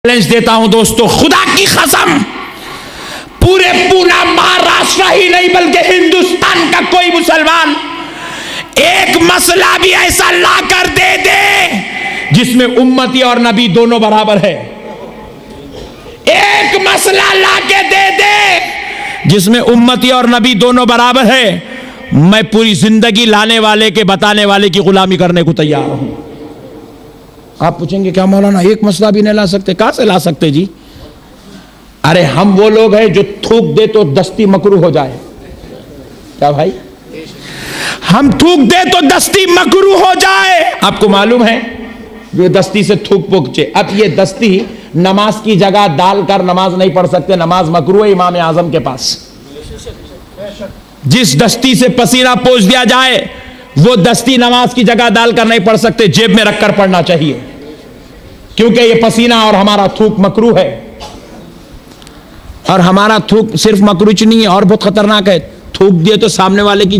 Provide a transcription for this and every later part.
Challenge دیتا ہوں دوستو، خدا کی قسم پورے پورا مہاراشٹر ہی نہیں بلکہ ہندوستان کا کوئی مسلمان ایک مسئلہ بھی ایسا لا کر دے دے جس میں امتی اور نبی دونوں برابر ہے، ایک مسئلہ لا کے دے دے جس میں امتی اور نبی دونوں برابر ہے، میں پوری زندگی لانے والے کے بتانے والے کی غلامی کرنے کو تیار ہوں۔ آپ پوچھیں گے کیا مولانا ایک مسئلہ بھی نہیں لا سکتے؟ کہاں سے لا سکتے جی؟ ارے ہم وہ لوگ ہیں جو تھوک دے تو دستی مکروہ ہو جائے، کیا بھائی؟ ہم تھوک دے تو دستی مکروہ ہو جائے۔ آپ کو معلوم ہے یہ دستی سے تھوک پوچھے، اب یہ دستی نماز کی جگہ ڈال کر نماز نہیں پڑھ سکتے، نماز مکروہ ہے امام اعظم کے پاس۔ جس دستی سے پسینہ پوچھ دیا جائے وہ دستی نماز کی جگہ ڈال کر نہیں پڑھ سکتے، جیب میں رکھ کر پڑھنا چاہیے، کیونکہ یہ پسینہ اور ہمارا تھوک مکروہ ہے۔ اور ہمارا تھوک صرف مکروہ نہیں ہے اور بہت خطرناک ہے، تھوک دیے تو سامنے والے کی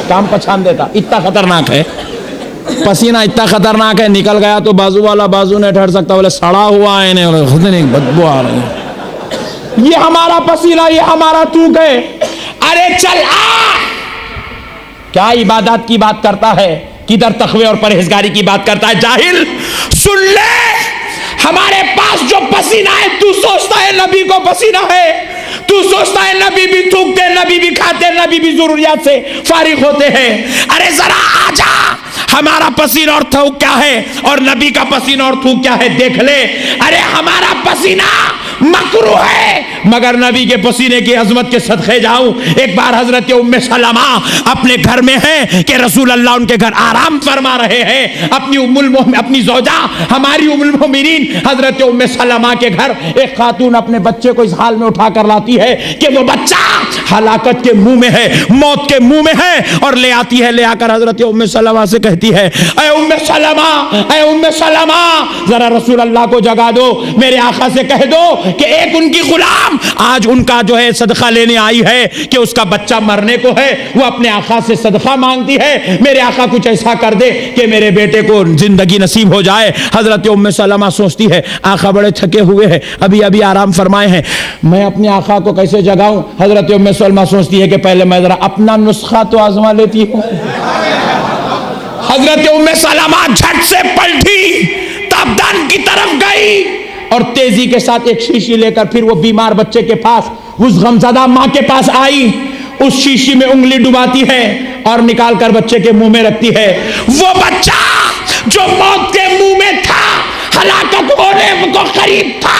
کام پچھان دیتا، اتنا خطرناک ہے پسینہ، اتنا خطرناک ہے، نکل گیا تو بازو والا بازو نہیں ٹھہر سکتا، بولے سڑا ہوا ہے انہیں خود نہیں بدبو آ رہی ہے، یہ ہمارا پسینہ، یہ ہمارا تھوک ہے۔ ارے چل آ، کیا عبادات کی بات کرتا ہے، کدھر تقوی اور پرہیزگاری کی بات کرتا ہے؟ جاہل سن لے، ہمارے پاس جو پسینہ ہے تو سوچتا ہے نبی کو پسینہ ہے، تو سوچتا ہے نبی بھی تھوکتے، نبی بھی کھاتے، نبی بھی ضروریات سے فارغ ہوتے ہیں۔ ارے ذرا آ جا، ہمارا پسینہ اور تھوک کیا ہے اور نبی کا پسینہ اور تھوک کیا ہے دیکھ لے۔ ارے ہمارا پسینہ مکروہ ہے مگر نبی کے پسینے کی عظمت کے صدقے جاؤں۔ ایک بار حضرت ام سلمہ اپنے گھر میں ہے کہ رسول اللہ ان کے گھر آرام فرما رہے ہیں، اپنی زوجہ ہماری ام المومنین حضرت ام سلمہ کے گھر ایک خاتون اپنے بچے کو اس حال میں اٹھا کر لاتی ہے کہ وہ بچہ ہلاکت کے منہ میں ہے، موت کے منہ میں ہے، اور لے آتی ہے، لے آ کر حضرت ام سلمہ سے کہتی ہے اے ام سلمہ، اے ام سلمہ ذرا رسول اللہ کو جگا دو، میرے آقا سے کہہ دو کہ ایک ان کی غلام آج ان کا جو ہے صدقہ لینے آئی ہے کہ اس کا بچہ مرنے کو ہے، وہ اپنے آقا سے صدقہ مانگتی ہے، میرے آقا کچھ ایسا کر دے کہ میرے بیٹے کو زندگی نصیب ہو جائے۔ حضرت ام سلمہ سوچتی ہے آقا بڑے تھکے ہوئے ہیں، ابھی آرام فرمائے ہیں، میں اپنے آقا کو کیسے جگاؤں؟ حضرت ام سلمہ سوچتی ہے کہ پہلے میں ذرا اپنا نسخہ تو آزما لیتی ہوں۔ حضرت ام سلمہ جھٹ سے پلٹی، تابدان کی طرف گئی اور تیزی کے ساتھ ایک شیشی لے کر پھر وہ بیمار بچے کے پاس، اس غمزدہ ماں کے پاس آئی، اس شیشی میں انگلی ڈباتی ہے اور نکال کر بچے کے منہ میں رکھتی ہے۔ وہ بچہ جو موت کے منہ میں تھا، ہلاکت ہونے کو قریب تھا،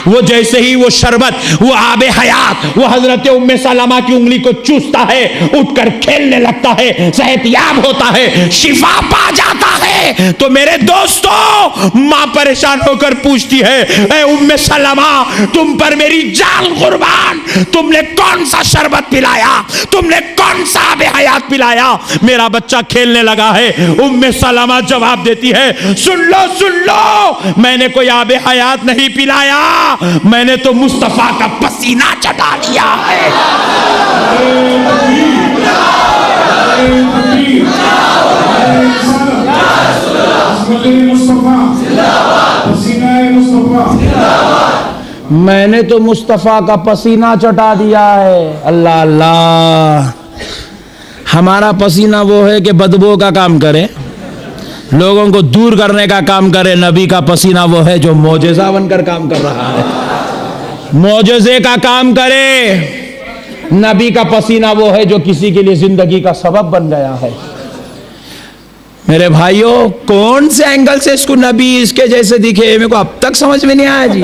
وہ جیسے ہی وہ شربت، وہ آب حیات، وہ حضرت ام سلمہ کی انگلی کو چوستا ہے، اٹھ کر کھیلنے لگتا ہے، صحت یاب ہوتا ہے، شفا پا جاتا ہے۔ تو میرے دوستو، ماں پریشان ہو کر پوچھتی ہے اے ام سلمہ تم پر میری جان قربان، تم نے کون سا شربت پلایا، تم نے کون سا آب حیات پلایا، میرا بچہ کھیلنے لگا ہے۔ ام سلمہ جواب دیتی ہے سن لو، میں نے کوئی آب حیات نہیں پلایا، میں نے تو مصطفیٰ کا پسینہ چٹا لیا ہے۔ میں نے تو مصطفیٰ کا پسینہ چٹا دیا ہے۔ اللہ اللہ، ہمارا پسینہ وہ ہے کہ بدبو کا کام کرے، لوگوں کو دور کرنے کا کام کرے، نبی کا پسینہ وہ ہے جو معجزہ بن کر کام کر رہا ہے، معجزے کا کام کرے۔ نبی کا پسینہ وہ ہے جو کسی کے لیے زندگی کا سبب بن گیا ہے۔ میرے بھائیوں، کون سے اینگل سے اس کو نبی اس کے جیسے دکھے، میرے کو اب تک سمجھ میں نہیں آیا جی۔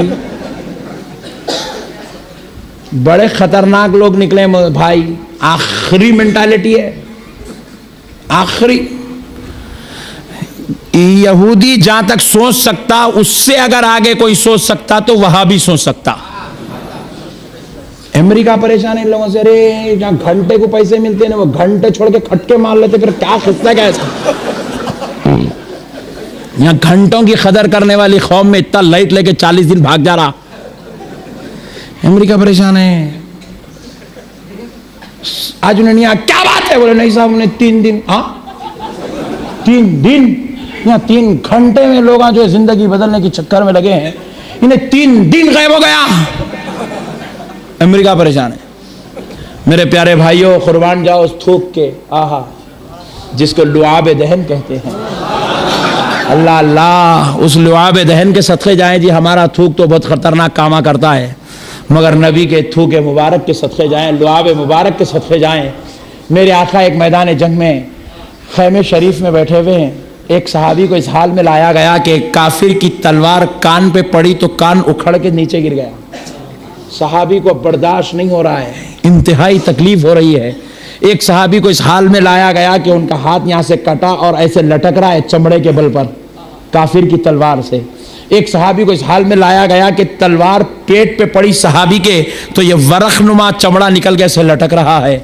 بڑے خطرناک لوگ نکلے بھائی، آخری مینٹالٹی ہے، آخری۔ یہودی جہاں تک سوچ سکتا، اس سے اگر آگے کوئی سوچ سکتا تو وہاں بھی سوچ سکتا۔ امریکہ پریشان ہے ان لوگوں سے، ارے جہاں گھنٹے کو پیسے ملتے ہیں وہ گھنٹے چھوڑ کے کھٹکے مار لیتے، پھر کیا خطہ کیا ایسا؟ یہاں گھنٹوں کی قدر کرنے والی قوم میں اتنا لائٹ لے کے 40 دن بھاگ جا رہا۔ امریکہ پریشان ہے۔ آج انہوں نے کیا بات ہے، بولے نہیں صاحب ہم نے 3 دن، 3 دن یہاں 3 گھنٹے میں لوگ جو زندگی بدلنے کی چکر میں لگے ہیں، انہیں 3 دن غائب ہو گیا، امریکہ پریشان ہے۔ میرے پیارے بھائیوں، قربان جاؤ اس تھوک کے، آہا، جس کو لعاب دہن کہتے ہیں۔ اللہ اللہ، اس لعاب دہن کے صدقے جائیں جی، ہمارا تھوک تو بہت خطرناک کاما کرتا ہے، مگر نبی کے تھوک مبارک کے صدقے جائیں، لعاب مبارک کے صدقے جائیں۔ میرے آقا ایک میدان جنگ میں خیمے شریف میں بیٹھے ہوئے ہیں، ایک صحابی کو اس حال میں لایا گیا کہ کافر کی تلوار کان پہ پڑی تو کان اکھڑ کے نیچے گر گیا۔ صحابی کو برداشت نہیں ہو رہا ہے، انتہائی تکلیف ہو رہی ہے۔ ایک صحابی کو اس حال میں لایا گیا کہ ان کا ہاتھ یہاں سے کٹا اور ایسے لٹک رہا ہے چمڑے کے بل پر کافر کی تلوار سے۔ ایک صحابی کو اس حال میں لایا گیا کہ تلوار پیٹ پہ پڑی صحابی کے تو یہ ورق نما چمڑا نکل کے ایسے لٹک رہا ہے،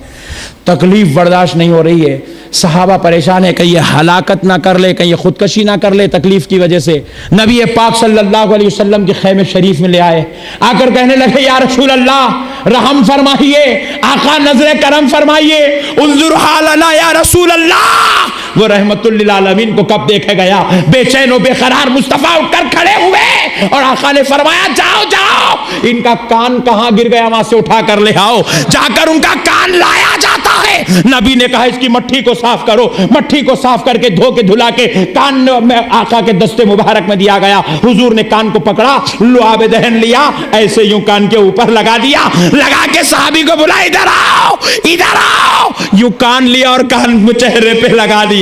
تکلیف برداشت نہیں ہو رہی ہے۔ صحابہ پریشان ہے کہ یہ ہلاکت نہ کر لے، کہ یہ خودکشی نہ کر لے تکلیف کی وجہ سے۔ نبی پاک صلی اللہ علیہ وسلم کے خیمے شریف میں لے آئے، آ کر کہنے لگے یا رسول اللہ رحم فرمائیے، آقا نظر کرم فرمائیے، انظر حالنا یا رسول اللہ۔ وہ رحمت للعالمین کو کب دیکھے گیا، بے چین و بے قرار مصطفیٰ اٹھ کر کھڑے ہوئے اور آقا نے فرمایا جاؤ جاؤ، ان کا کان کہاں گر گیا وہاں سے اٹھا کر لے آؤ۔ جا کر ان کا کان لایا جاتا ہے۔ نبی نے کہا اس کی مٹھی کو صاف کرو، مٹھی کو صاف کر کے دھو کے دھلا کے کان میں آقا کے دستے مبارک میں دیا گیا۔ حضور نے کان کو پکڑا، لعاب دہن لیا، ایسے یوں کان کے اوپر لگا دیا، لگا کے صحابی کو بلا ادھر آؤ ادھر آؤ، یوں کان لیا اور کان چہرے پہ لگا دیا۔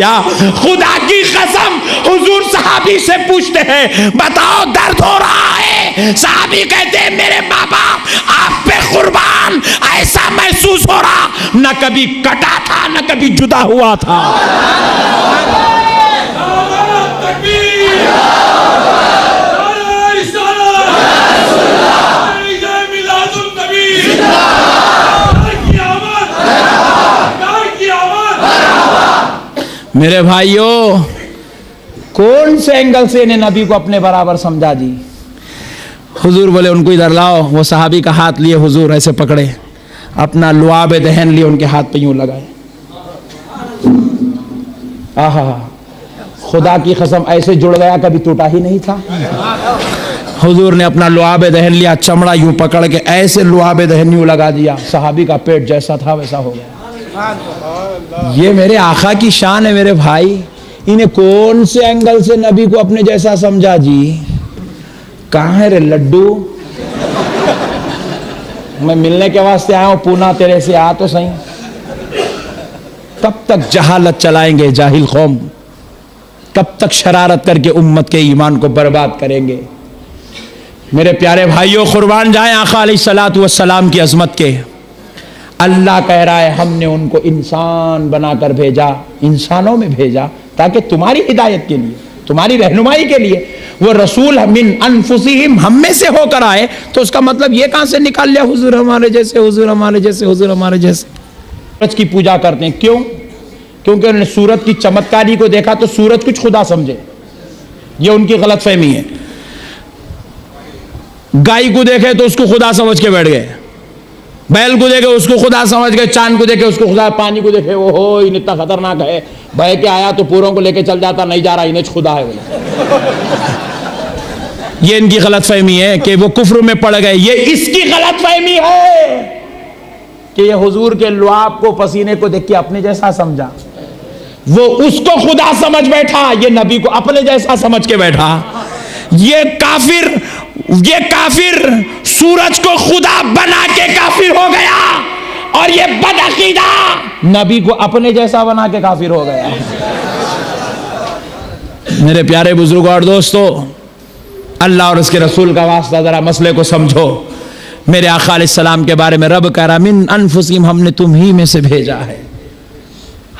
خدا کی قسم حضور صحابی سے پوچھتے ہیں بتاؤ درد ہو رہا ہے؟ صحابی کہتے ہیں میرے بابا آپ پہ قربان ایسا محسوس ہو رہا، نہ کبھی کٹا تھا نہ کبھی جدا ہوا تھا۔ میرے بھائیوں، کون سے اینگل سے انہیں نبی کو اپنے برابر سمجھا جی؟ حضور بولے ان کو ادھر لاؤ۔ وہ صحابی کا ہاتھ لیے حضور ایسے پکڑے، اپنا لعاب دہن لیے ان کے ہاتھ پہ یوں لگائے۔ آہا، خدا کی قسم ایسے جڑ گیا کبھی ٹوٹا ہی نہیں تھا۔ حضور نے اپنا لعاب دہن لیا، چمڑا یوں پکڑ کے ایسے لعاب دہن یوں لگا دیا، صحابی کا پیٹ جیسا تھا ویسا ہو گیا۔ یہ میرے آقا کی شان ہے میرے بھائی، انہیں کون سے اینگل سے نبی کو اپنے جیسا سمجھا جی؟ کہاں ہے رے لڈو؟ میں ملنے کے واسطے آیا ہوں پونا، تیرے سے آ تو صحیح۔ کب تک جہالت چلائیں گے جاہل قوم، کب تک شرارت کر کے امت کے ایمان کو برباد کریں گے؟ میرے پیارے بھائیوں، قربان جائیں آقا علیہ الصلوۃ والسلام کی عظمت کے۔ اللہ کہہ رہا ہے ہم نے ان کو انسان بنا کر بھیجا، انسانوں میں بھیجا تاکہ تمہاری ہدایت کے لیے، تمہاری رہنمائی کے لیے۔ وہ رسول من انفسہم، ہم میں سے ہو کر آئے، تو اس کا مطلب یہ کہاں سے نکال لیا حضور ہمارے جیسے، حضور ہمارے جیسے، حضور ہمارے جیسے؟ سورج کی پوجا کرتے ہیں، کیوں؟ کیونکہ انہوں نے سورج کی چمتکاری کو دیکھا تو سورج کچھ خدا سمجھے، یہ ان کی غلط فہمی ہے۔ گائے کو دیکھے تو اس کو خدا سمجھ کے بیٹھ گئے، بیل کو دیکھے اس کو خدا سمجھ گئے، چاند کو دیکھے اس کو خدا، پانی کو دیکھے وہ ہو اتنا خطرناک ہے، بہہ کے آیا تو پوروں کو لے کے چل جاتا، نہیں جا رہا انہیں خدا ہے بولے۔ یہ ان کی غلط فہمی ہے کہ وہ کفر میں پڑ گئے۔ یہ اس کی غلط فہمی ہے کہ یہ حضور کے لعاب کو، پسینے کو دیکھ کے اپنے جیسا سمجھا، وہ اس کو خدا سمجھ بیٹھا، یہ نبی کو اپنے جیسا سمجھ کے بیٹھا۔ یہ کافر سورج کو خدا بنا کے کافر ہو گیا، اور یہ بدعقیدہ نبی کو اپنے جیسا بنا کے کافر ہو گیا۔ میرے پیارے بزرگوں اور دوستو، اللہ اور اس کے رسول کا واسطہ ذرا مسئلے کو سمجھو۔ میرے آقا علیہ السلام کے بارے میں رب کہہ رہا من انفسہم، ہم نے تم ہی میں سے بھیجا ہے۔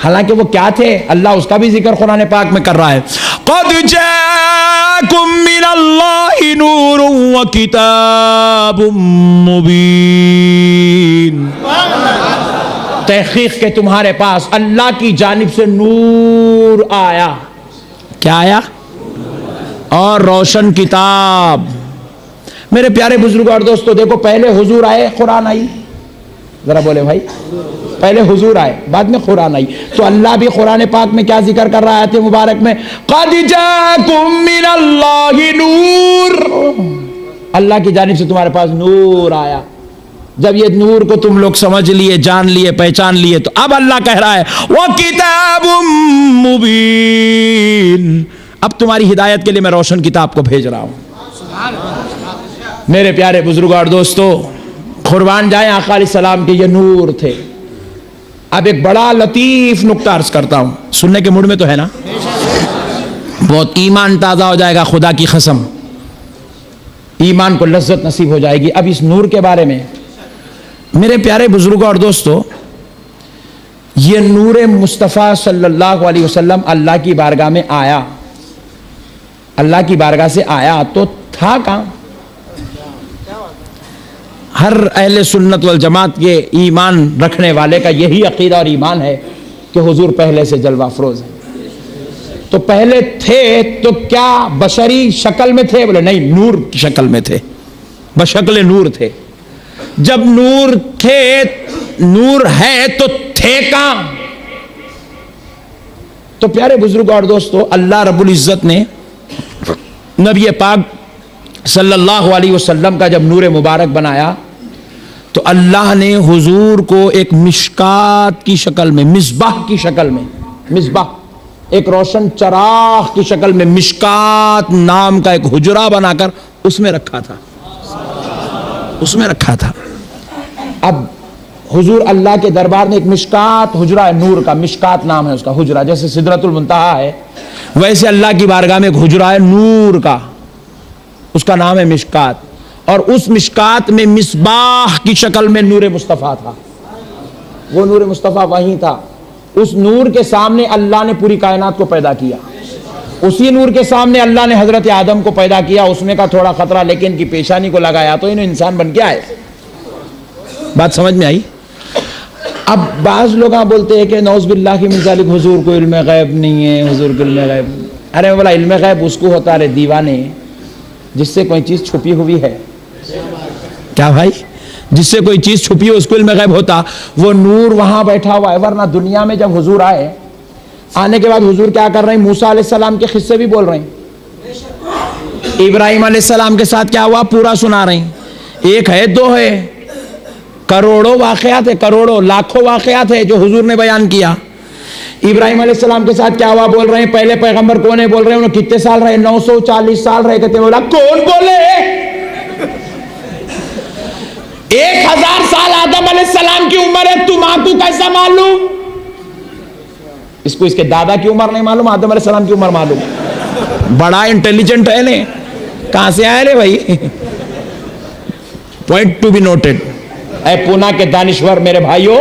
حالانکہ وہ کیا تھے، اللہ اس کا بھی ذکر قرآن پاک میں کر رہا ہے۔ قد جاءکم من اللہ نور وکتاب مبین، تحقیق کہ تمہارے پاس اللہ کی جانب سے نور آیا۔ کیا آیا؟ اور روشن کتاب۔ میرے پیارے بزرگوں اور دوستو، دیکھو پہلے حضور آئے، قرآن آئی، ذرا بولے بھائی. پہلے حضور آئے, بعد میں قرآن آئی. تو اللہ بھی قرآن پاک میں کیا ذکر کر رہا ہے آیت مبارک میں؟ قَدْ جَاءَكُم مِّنَ اللَّهِ نور, اللہ کی جانب سے تمہارے پاس نور آیا. جب یہ نور کو تم لوگ سمجھ لیے, جان لیے, پہچان لیے, تو اب اللہ کہہ رہا ہے وَكِتَابٌ مُبِينٌ, اب تمہاری ہدایت کے لیے میں روشن کتاب کو بھیج رہا ہوں. میرے پیارے بزرگوں اور دوستو, قربان جائیں آقا علیہ السلام کے یہ نور تھے. اب ایک بڑا لطیف نکتہ عرض کرتا ہوں, سننے کے موڈ میں تو ہے نا؟ بہت ایمان تازہ ہو جائے گا, خدا کی قسم ایمان کو لذت نصیب ہو جائے گی. اب اس نور کے بارے میں میرے پیارے بزرگوں اور دوستو, یہ نور مصطفیٰ صلی اللہ علیہ وسلم اللہ کی بارگاہ میں آیا, اللہ کی بارگاہ سے آیا تو تھا کہاں؟ ہر اہل سنت والجماعت کے ایمان رکھنے والے کا یہی عقیدہ اور ایمان ہے کہ حضور پہلے سے جلوہ افروز ہے. تو پہلے تھے تو کیا بشری شکل میں تھے؟ بولے نہیں, نور کی شکل میں تھے, بشکل نور تھے. جب نور تھے, نور ہے تو تھے کہاں؟ تو پیارے بزرگوں اور دوستو, اللہ رب العزت نے نبی پاک صلی اللہ علیہ وسلم کا جب نور مبارک بنایا تو اللہ نے حضور کو ایک مشکات کی شکل میں, مصباح کی شکل میں, مصباح ایک روشن چراغ کی شکل میں مشکات نام کا ایک حجرہ بنا کر اس میں رکھا تھا, اس میں رکھا تھا. اب حضور اللہ کے دربار میں ایک مشکات حجرہ ہے, نور کا, مشکات نام ہے اس کا حجرہ, جیسے سدرۃ المنتہا ہے ویسے اللہ کی بارگاہ میں ایک حجرہ ہے نور کا, اس کا نام ہے مشکات. اور اس مشکات میں مصباح کی شکل میں نور مصطفیٰ تھا. وہ نور مصطفیٰ وہیں تھا. اس نور کے سامنے اللہ نے پوری کائنات کو پیدا کیا. اسی نور کے سامنے اللہ نے حضرت آدم کو پیدا کیا. اس میں کا تھوڑا خطرہ لیکن کی پیشانی کو لگایا تو انہوں انسان بن کے آئے. بات سمجھ میں آئی؟ اب بعض لوگ بولتے ہیں کہ نعوذ باللہ من ذالک حضور کو علم غیب نہیں ہے, حضور کو علم غیب. ارے بولا علم غیب اس کو ہوتا ہے دیوانے جس سے کوئی چیز چھپی ہوئی ہے. کیا بھائی؟ جس سے کوئی چیز چھپی ہو اس کو علم غیب ہوتا. وہ نور وہاں بیٹھا ہوا ہے. ورنہ دنیا میں جب حضور آئے, آنے کے بعد حضور کیا کر رہے ہیں؟ موسیٰ علیہ السلام کے قصے بھی بول رہے ہیں, ابراہیم علیہ السلام کے ساتھ کیا ہوا پورا سنا رہے ہیں. ایک ہے, دو ہے, کروڑوں واقعات ہے, کروڑوں لاکھوں واقعات ہے جو حضور نے بیان کیا. ابراہیم علیہ السلام کے ساتھ کیا ہوا بول رہے ہیں. پہلے پیغمبر کون ہے بول رہے ہیں, انہوں کتنے سال رہے؟ 940 سال رہے. کہتے بولا کون بولے 1000 سال آدم علیہ السلام کی عمر ہے, تم کو کیسا معلوم؟ اس کو اس کے دادا کی عمر نہیں معلوم, آدم علیہ السلام کی عمر معلوم. بڑا انٹیلیجنٹ ہے نے, کہاں سے آئے رے بھائی؟ Point to be noted. اے پونا کے دانشور میرے بھائیوں,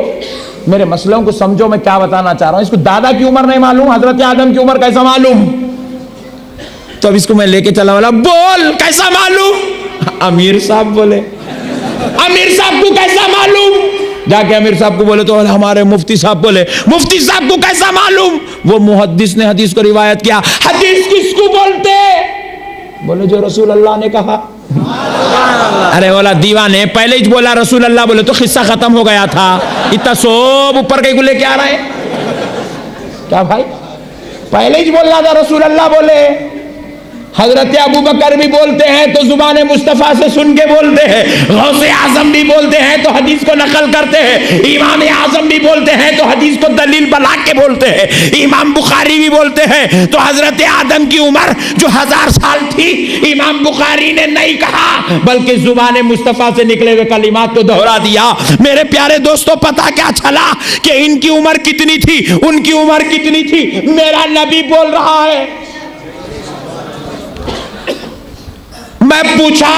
میرے مسئلوں کو سمجھو, میں کیا بتانا چاہ رہا ہوں. اس کو دادا کی عمر نہیں معلوم, حضرت آدم کی عمر کیسا معلوم؟ تو اب اس کو میں لے کے چلا والا, بول کیسا معلوم؟ امیر صاحب بولے. امیر صاحب کو کیسا معلوم؟ جا کے امیر صاحب کو بولے تو ہمارے مفتی صاحب بولے. مفتی صاحب کو کیسا معلوم؟ وہ محدث نے حدیث کو روایت کیا. حدیث کس کو بولتے؟ بولے جو رسول اللہ نے کہا. ارے بولا دیوانے, پہلے ہی بولا رسول اللہ بولے تو قصہ ختم ہو گیا تھا. اتنا سوب اوپر کہیں کو لے کے آ رہے ہیں کیا بھائی؟ پہلے ہی بولنا تھا رسول اللہ بولے. حضرت ابو بکر بھی بولتے ہیں تو زبان مصطفیٰ سے سن کے بولتے ہیں. غوث اعظم بھی بولتے ہیں تو حدیث کو نقل کرتے ہیں. امام اعظم بھی بولتے ہیں تو حدیث کو دلیل بنا کے بولتے ہیں. امام بخاری بھی بولتے ہیں تو حضرت آدم کی عمر جو 1000 سال تھی, امام بخاری نے نہیں کہا بلکہ زبان مصطفیٰ سے نکلے ہوئے کلمات کو دہرا دیا. میرے پیارے دوستو, پتہ کیا چلا کہ ان کی عمر کتنی تھی, ان کی عمر کتنی تھی؟ میرا نبی بول رہا ہے. میں پوچھا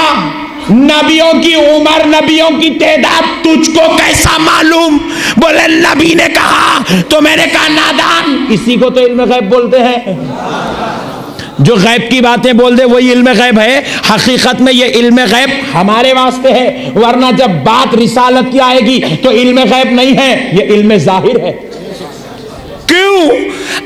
نبیوں کی عمر, نبیوں کی تعداد تجھ کو کیسا معلوم؟ بولے نبی نے کہا. تو میں نے کہا نادان, اسی کو تو علم غیب بولتے ہیں. جو غیب کی باتیں بول دے وہی علم غیب ہے. حقیقت میں یہ علم غیب ہمارے واسطے ہے, ورنہ جب بات رسالت کی آئے گی تو علم غیب نہیں ہے, یہ علم ظاہر ہے. کیوں؟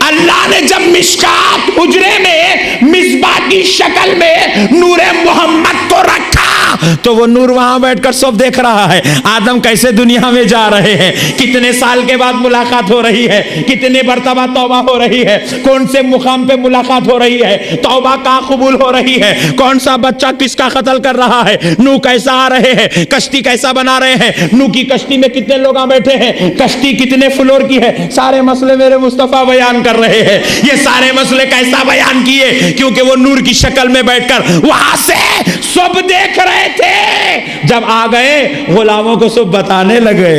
اللہ نے جب مشکات حجرے میں مصباح کی شکل میں نور محمد کو رکھا تو وہ نور وہاں بیٹھ کر سب دیکھ رہا ہے آدم کیسے دنیا میں جا رہے ہیں, کتنے سال کے بعد ملاقات ہو رہی ہے, کتنے مرتبہ توبہ ہو رہی ہے, کون سے مقام پہ ملاقات ہو رہی ہے, توبہ کہاں قبول ہو رہی ہے, کون سا بچہ کس کا قتل کر رہا ہے, نو کیسا آ رہے ہیں, کشتی کیسا بنا رہے ہیں, نو کی کشتی میں کتنے لوگ بیٹھے ہیں, کشتی کتنے فلور کی ہے, سارے مسئلے میرے مصطفیٰ بیان کر رہے ہیں. یہ سارے مسئلے کیسا بیان کیے, کیونکہ وہ نور کی شکل میں بیٹھ کر وہاں سے سب دیکھ رہے تھے. جب آ گئے غلاموں کو سب بتانے لگے.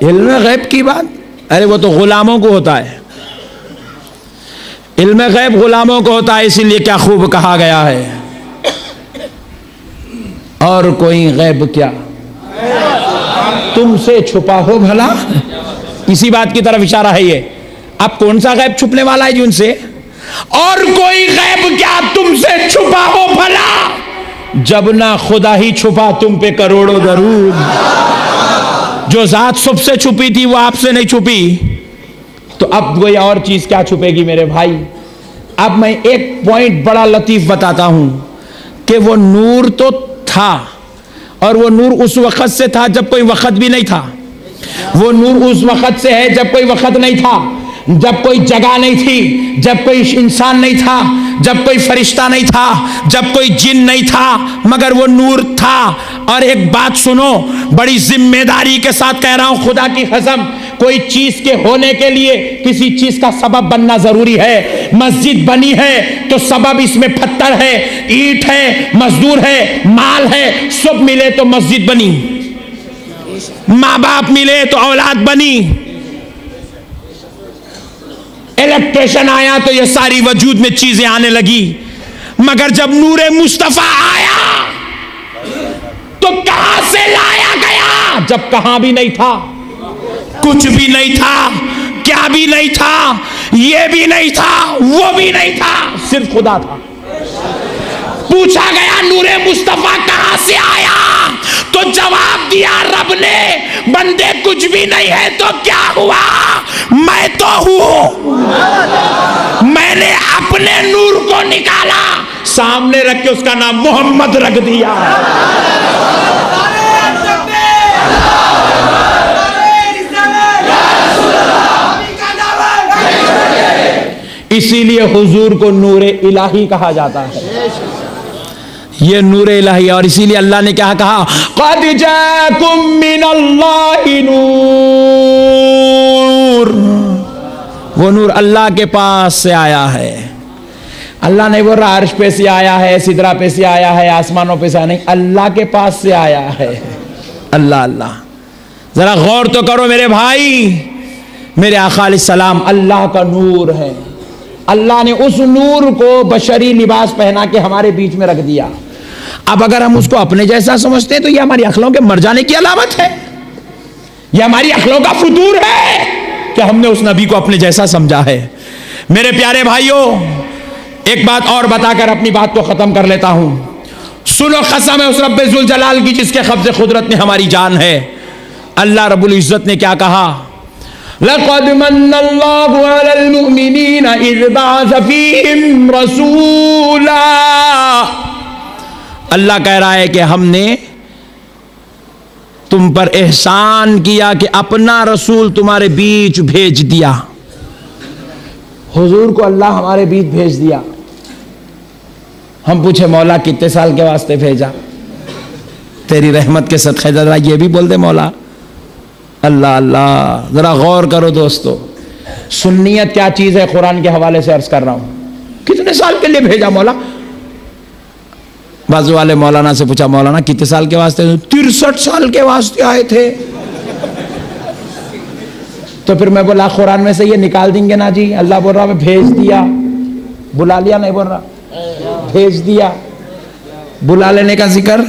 علم غیب کی بات, ارے وہ تو غلاموں کو ہوتا ہے, علم غیب غلاموں کو ہوتا ہے, اسی لیے کیا خوب کہا گیا ہے, اور کوئی غیب کیا تم سے چھپا ہو بھلا. اسی بات کی طرف اشارہ ہے یہ. اب کون سا غیب چھپنے والا ہے جن سے, اور کوئی غیب کیا تم سے چھپا ہو بھلا, جب نہ خدا ہی چھپا تم پہ کروڑوں درود. جو ذات سب سے چھپی تھی وہ آپ سے نہیں چھپی, تو اب کوئی اور چیز کیا چھپے گی میرے بھائی. اب میں ایک پوائنٹ بڑا لطیف بتاتا ہوں کہ وہ نور تو تھا, اور وہ نور اس وقت سے تھا جب کوئی وقت بھی نہیں تھا. وہ نور اس وقت سے ہے جب کوئی وقت نہیں تھا, جب کوئی جگہ نہیں تھی, جب کوئی انسان نہیں تھا, جب کوئی فرشتہ نہیں تھا, جب کوئی جن نہیں تھا, مگر وہ نور تھا. اور ایک بات سنو, بڑی ذمہ داری کے ساتھ کہہ رہا ہوں, خدا کی قسم, کوئی چیز کے ہونے کے لیے کسی چیز کا سبب بننا ضروری ہے. مسجد بنی ہے تو سبب اس میں پتھر ہے, اینٹ ہے, مزدور ہے, مال ہے, سب ملے تو مسجد بنی, ماں باپ ملے تو اولاد بنی, الیکٹریشن آیا تو یہ ساری وجود میں چیزیں آنے لگی. مگر جب نور مصطفیٰ آیا تو کہاں سے لایا گیا, جب کہاں بھی نہیں تھا, کچھ بھی نہیں تھا, کیا بھی نہیں تھا, یہ بھی نہیں تھا, وہ بھی نہیں تھا, صرف خدا تھا. پوچھا گیا نور مصطفیٰ کہاں سے آیا, تو جواب دیا رب نے, بندے کچھ بھی نہیں ہے تو کیا ہوا, میں تو ہوں. میں نے اپنے نور کو نکالا, سامنے رکھ کے اس کا نام محمد رکھ دیا. اسی لیے حضور کو نور الہی کہا جاتا ہے, یہ نور الہی. اور اسی لیے اللہ نے کیا کہا, قد جاءکم من اللہ نور, وہ نور اللہ کے پاس سے آیا ہے. اللہ نہیں بول رہا عرش پہ سے آیا ہے, سدرہ پہ سے آیا ہے, آسمانوں پہ سے آیا, نہیں, اللہ کے پاس سے آیا ہے. اللہ اللہ, ذرا غور تو کرو میرے بھائی. میرے آقا علیہ السلام اللہ کا نور ہے. اللہ نے اس نور کو بشری لباس پہنا کے ہمارے بیچ میں رکھ دیا. اب اگر ہم اس کو اپنے جیسا سمجھتے ہیں تو یہ ہماری عقلوں کے مر جانے کی علامت ہے, یہ ہماری عقلوں کا فتور ہے کہ ہم نے اس نبی کو اپنے جیسا سمجھا ہے. میرے پیارے بھائیوں, ایک بات اور بتا کر اپنی بات کو ختم کر لیتا ہوں. سنو, قسم ہے اس رب ذوالجلال کی جس کے قبضے قدرت میں ہماری جان ہے. اللہ رب العزت نے کیا کہا, لَقَدْ مَنَّ اللَّهُ عَلَى الْمُؤْمِنِينَ إِذْ بَعَثَ فِيهِمْ رَسُولًا. اللہ کہہ رہا ہے کہ ہم نے تم پر احسان کیا کہ اپنا رسول تمہارے بیچ بھیج دیا. حضور کو اللہ ہمارے بیچ بھیج دیا. ہم پوچھے مولا کتنے سال کے واسطے بھیجا, تیری رحمت کے صدقے ذرا یہ بھی بول دے مولا. اللہ اللہ, ذرا غور کرو دوستو, سنیت کیا چیز ہے قرآن کے حوالے سے عرض کر رہا ہوں. کتنے سال کے لیے بھیجا مولا؟ بازو والے مولانا سے پوچھا, مولانا کتنے سال کے واسطے؟ 63 سال کے واسطے آئے تھے. تو پھر میں بولا قرآن میں سے یہ نکال دیں گے نا جی. اللہ بول رہا میں بھیج دیا, بلا لیا نہیں بول رہا, بھیج دیا. بلا لینے کا ذکر,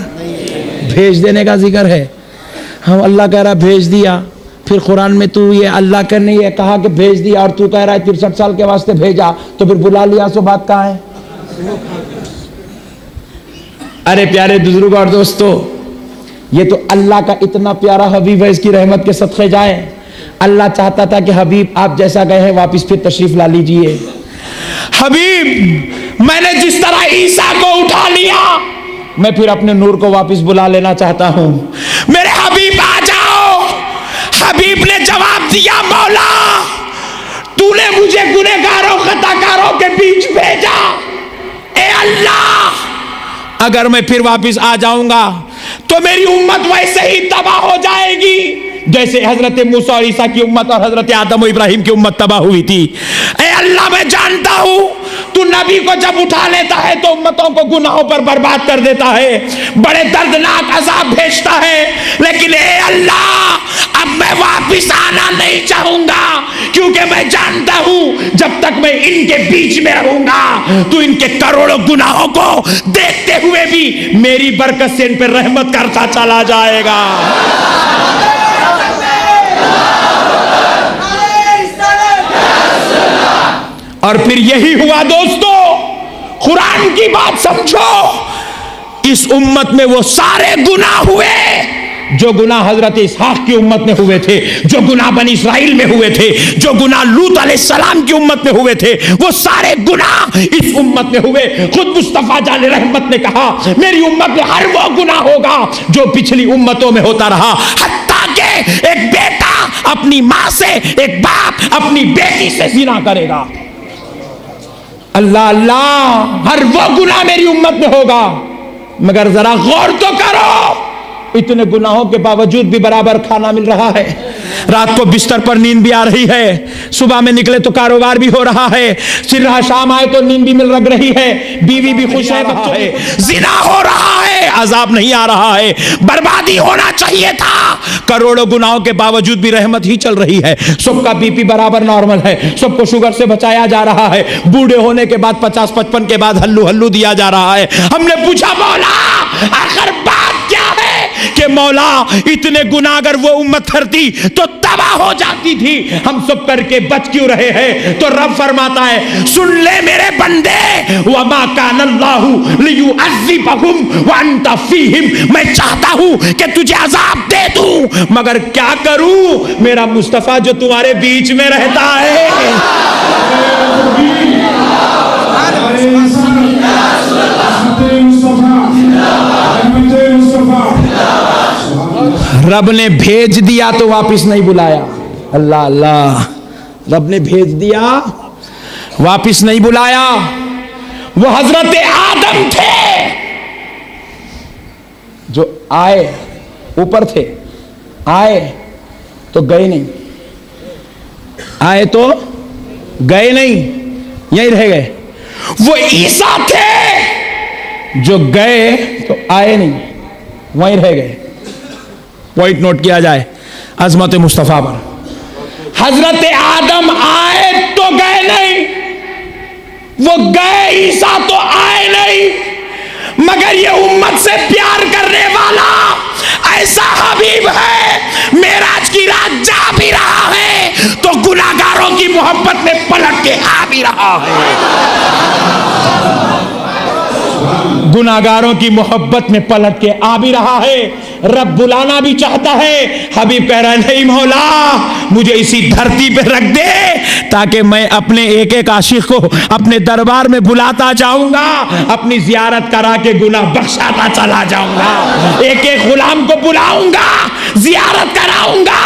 بھیج دینے کا ذکر ہے. ہم اللہ کہہ رہا بھیج دیا, پھر قرآن میں تو یہ اللہ کرنے یہ کہا کہ بھیج دیا, اور تو کہہ رہا ہے 63 سال کے واسطے بھیجا, تو پھر بلا لیا سو بات کہاں ہے؟ ارے پیارے بزرگ اور دوستو, یہ تو اللہ کا اتنا پیارا حبیب ہے, اس کی رحمت کے صدقے جائیں. اللہ چاہتا تھا کہ حبیب آپ جیسا گئے ہیں واپس پھر تشریف لا لیجئے. حبیب میں نے جس طرح عیسیٰ کو اٹھا لیا میں پھر اپنے نور کو واپس بلا لینا چاہتا ہوں. میرے حبیب آ جاؤ. حبیب نے جواب دیا مولا تو نے مجھے گنہگاروں خطاکاروں کے بیچ بھیجا. اے اللہ اگر میں پھر واپس آ جاؤں گا تو میری امت ویسے ہی تباہ ہو جائے گی جیسے حضرت موسیٰ اور عیسیٰ کی امت اور حضرت آدم و ابراہیم کی امت تباہ ہوئی تھی. اے اللہ میں جانتا ہوں تو نبی کو جب اٹھا لیتا ہے تو امتوں کو گناہوں پر برباد کر دیتا ہے, بڑے دردناک عذاب بھیجتا ہے, لیکن اے اللہ اب میں واپس آنا نہیں چاہوں گا کیونکہ میں جانتا ہوں جب تک میں ان کے بیچ میں رہوں گا تو ان کے کروڑوں گناہوں کو دیکھتے ہوئے بھی میری برکت سے ان پر رحمت کرتا چلا جائے گا. اور پھر یہی ہوا دوستو, قرآن کی بات سمجھو, اس امت میں وہ سارے گناہ ہوئے جو گناہ حضرت اسحاق کی امت میں ہوئے تھے, جو گناہ بنی اسرائیل میں ہوئے تھے, جو گناہ لوط علیہ السلام کی امت میں ہوئے تھے, وہ سارے گناہ اس امت میں ہوئے. خود مصطفیٰ جان رحمت نے کہا میری امت میں ہر وہ گناہ ہوگا جو پچھلی امتوں میں ہوتا رہا, حتیٰ کہ ایک بیٹا اپنی ماں سے, ایک باپ اپنی بیٹی سے زنا کرے گا. اللہ اللہ ہر وہ گناہ میری امت میں ہوگا, مگر ذرا غور تو کرو اتنے گناہوں کے باوجود بھی برابر کھانا مل رہا ہے, رات کو بستر پر نیند بھی آ رہی ہے, صبح میں نکلے تو کاروبار بھی ہو رہا ہے, پھر شام آئے تو نیند بھی مل لگ رہی ہے, بیوی بھی خوش ہے, بچوں ہے, زنا ہو رہا ہے, عذاب نہیں آ رہا ہے, بربادی ہونا چاہیے تھا, کروڑوں گناہوں کے باوجود بھی رحمت ہی چل رہی ہے, سب کا بی پی برابر نارمل ہے, سب کو شوگر سے بچایا جا رہا ہے, بوڑھے ہونے کے بعد 50-55 کے بعد ہلو ہلو دیا جا رہا ہے. ہم نے پوچھا مولا آخر بات کیا ہے کہ مولا اتنے گناہ اگر وہ امت کرتی تو تباہ ہو جاتی تھی, ہم سب کر کے بچ کیوں رہے ہیں؟ تو رب فرماتا ہے سن لے میرے بندے, وما کان اللہ لیعذبہم وانت فیہم, میں چاہتا ہوں کہ تجھے عذاب دے دوں مگر کیا کروں, میرا مصطفیٰ جو تمہارے بیچ میں رہتا ہے. رب نے بھیج دیا تو واپس نہیں بلایا. اللہ اللہ رب نے بھیج دیا واپس نہیں بلایا. وہ حضرت آدم تھے جو آئے اوپر تھے, آئے تو گئے نہیں, آئے تو گئے نہیں, یہیں رہ گئے. وہ عیسیٰ تھے جو گئے تو آئے نہیں, وہیں رہ گئے. پوائنٹ نوٹ کیا جائے عظمت مصطفیٰ پر. حضرت آدم آئے تو گئے نہیں, وہ گئے عیسیٰ تو آئے نہیں, مگر یہ امت سے پیار کرنے والا ایسا حبیب ہے, معراج کی رات جا بھی رہا ہے تو گناہگاروں کی محبت میں پلٹ کے آ بھی رہا ہے. گناہگاروں کی محبت میں پلٹ کے آ بھی رہا ہے. رب بلانا بھی چاہتا ہے, حبیب کہہ رہا ہے نہیں مولا مجھے اسی دھرتی پہ رکھ دے تاکہ میں اپنے ایک ایک عاشق کو اپنے دربار میں بلاتا جاؤں گا, اپنی زیارت کرا کے گناہ بخشاتا چلا جاؤں گا, ایک ایک غلام کو بلاؤں گا, زیارت کراؤں گا,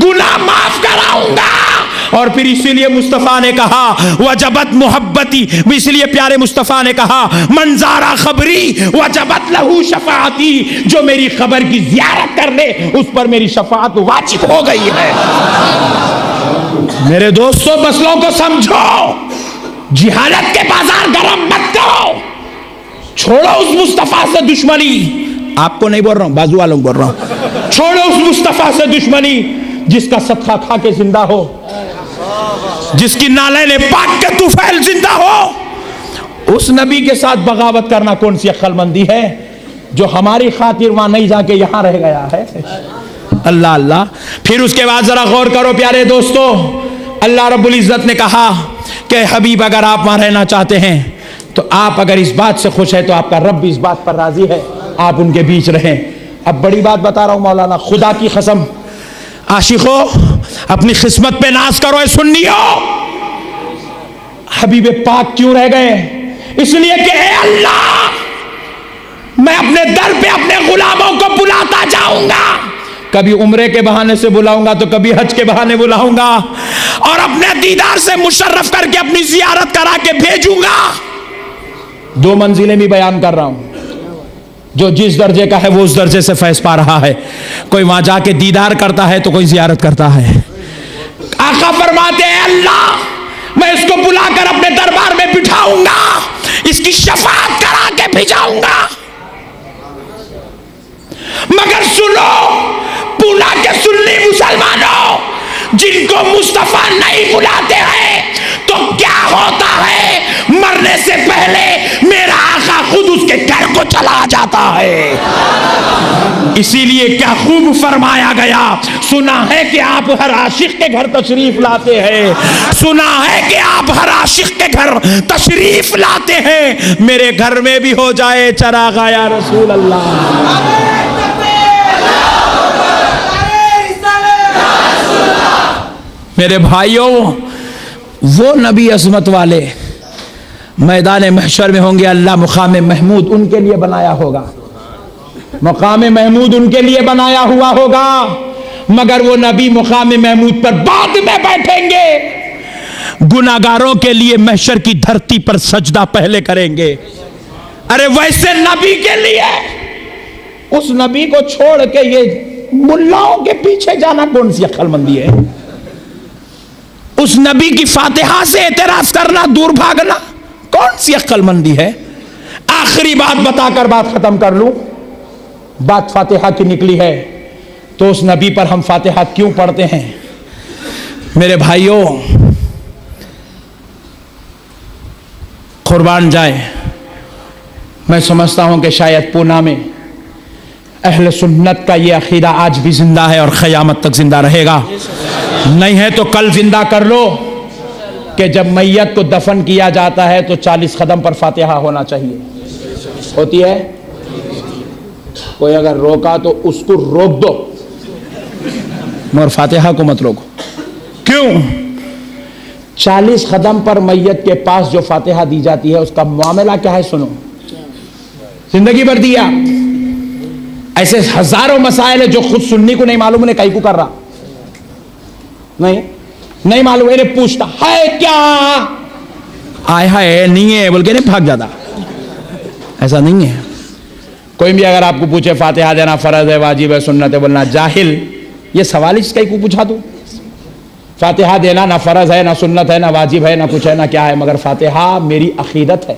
گناہ معاف کراؤں گا. اور پھر اسی لیے مصطفیٰ نے کہا وجبت محبتی, اس لیے پیارے مصطفیٰ نے کہا من زارا خبری وجبت لہو شفاعتی, جو میری خبر کی زیارت کر لے اس پر میری شفاعت واجب ہو گئی ہے. میرے دوستوں مسئلوں کو سمجھو, جہالت کے بازار گرم مت کرو, چھوڑو اس مصطفیٰ سے دشمنی, آپ کو نہیں بول رہا ہوں بازو والوں کو بول رہا ہوں, چھوڑو اس مصطفیٰ سے دشمنی جس کا صدقہ کھا کے زندہ ہو, جس کی نالین پاک کے طفیل زندہ ہو. اس نبی کے ساتھ بغاوت کرنا کون سی عقل مندی ہے جو ہماری خاطر وہاں نہیں جا کے یہاں رہ گیا ہے. اللہ اللہ. پھر اس کے بعد ذرا غور کرو پیارے دوستو, اللہ رب العزت نے کہا کہ حبیب اگر آپ وہاں رہنا چاہتے ہیں تو آپ اگر اس بات سے خوش ہے تو آپ کا رب بھی اس بات پر راضی ہے, آپ ان کے بیچ رہیں. اب بڑی بات بتا رہا ہوں مولانا, خدا کی قسم عاشقو اپنی قسمت پہ ناز کرو. اے سنیو, حبیب پاک کیوں رہ گئے؟ اس لیے کہ اے اللہ میں اپنے در پہ اپنے غلاموں کو بلاتا جاؤں گا، کبھی عمرے کے بہانے سے بلاؤں گا تو کبھی حج کے بہانے بلاؤں گا، اور اپنے دیدار سے مشرف کر کے اپنی زیارت کرا کے بھیجوں گا۔ دو منزلیں بھی بیان کر رہا ہوں، جو جس درجے کا ہے وہ اس درجے سے فیض پا رہا ہے، کوئی وہاں جا کے دیدار کرتا ہے تو کوئی زیارت کرتا ہے۔ آقا فرماتے ہیں اللہ میں اس کو بلا کر اپنے دربار میں بٹھاؤں گا، اس کی شفاعت کرا کے بھیجاؤں گا، مگر سنو پونا کے سنی مسلمانوں، جن کو مصطفیٰ نہیں بلاتے ہیں تو کیا ہوتا ہے، مرنے سے پہلے میرا آقا خود اس کے گھر کو چلا جاتا ہے۔ اسی لیے کیا خوب فرمایا گیا، سنا ہے کہ آپ ہر عاشق کے گھر تشریف لاتے ہیں، سنا ہے کہ آپ ہر عاشق کے گھر تشریف لاتے ہیں، میرے گھر میں بھی ہو جائے چراغا یا رسول اللہ۔ میرے بھائیوں، وہ نبی عظمت والے میدان محشر میں ہوں گے، اللہ مقام محمود ان کے لیے بنایا ہوگا، مقام محمود ان کے لیے بنایا ہوا ہوگا، مگر وہ نبی مقام محمود پر بعد میں بیٹھیں گے، گناہگاروں کے لیے محشر کی دھرتی پر سجدہ پہلے کریں گے۔ ارے ویسے نبی کے لیے اس نبی کو چھوڑ کے یہ ملاؤں کے پیچھے جانا کون سی عقل مندی ہے؟ اس نبی کی فاتحہ سے اعتراض کرنا، دور بھاگنا کون سی عقل مندی ہے؟ آخری بات بتا کر بات ختم کر لوں، بات فاتحہ کی نکلی ہے تو اس نبی پر ہم فاتحہ کیوں پڑھتے ہیں؟ میرے بھائیوں قربان جائے، میں سمجھتا ہوں کہ شاید پونا میں اہل سنت کا یہ عقیدہ آج بھی زندہ ہے اور قیامت تک زندہ رہے گا، نہیں ہے تو کل زندہ کر لو کہ جب میت کو دفن کیا جاتا ہے تو 40 قدم پر فاتحہ ہونا چاہیے، ہوتی ہے؟ کوئی اگر روکا تو اس کو روک دو، مگر فاتحہ کو مت روکو۔ کیوں؟ 40 قدم پر میت کے پاس جو فاتحہ دی جاتی ہے اس کا معاملہ کیا ہے؟ سنو، زندگی بھر دیا، ایسے ہزاروں مسائل ہیں جو خود سنی کو نہیں معلوم، انہیں کہیں کو کر رہا نہیں معلوم، انہیں پوچھتا ہے کیا آئے ہے نہیں ہے بول کے نہیں بھاگ جاتا، ایسا نہیں ہے۔ کوئی بھی اگر آپ کو پوچھے فاتحہ دینا فرض ہے، واجب ہے، سنت ہے، بولنا جاہل، یہ سوال اس کہیں کو پوچھا تو؟ فاتحہ دینا نہ فرض ہے، نہ سنت ہے، نہ واجب ہے، نہ کچھ ہے، نہ کیا ہے، مگر فاتحہ میری عقیدت ہے،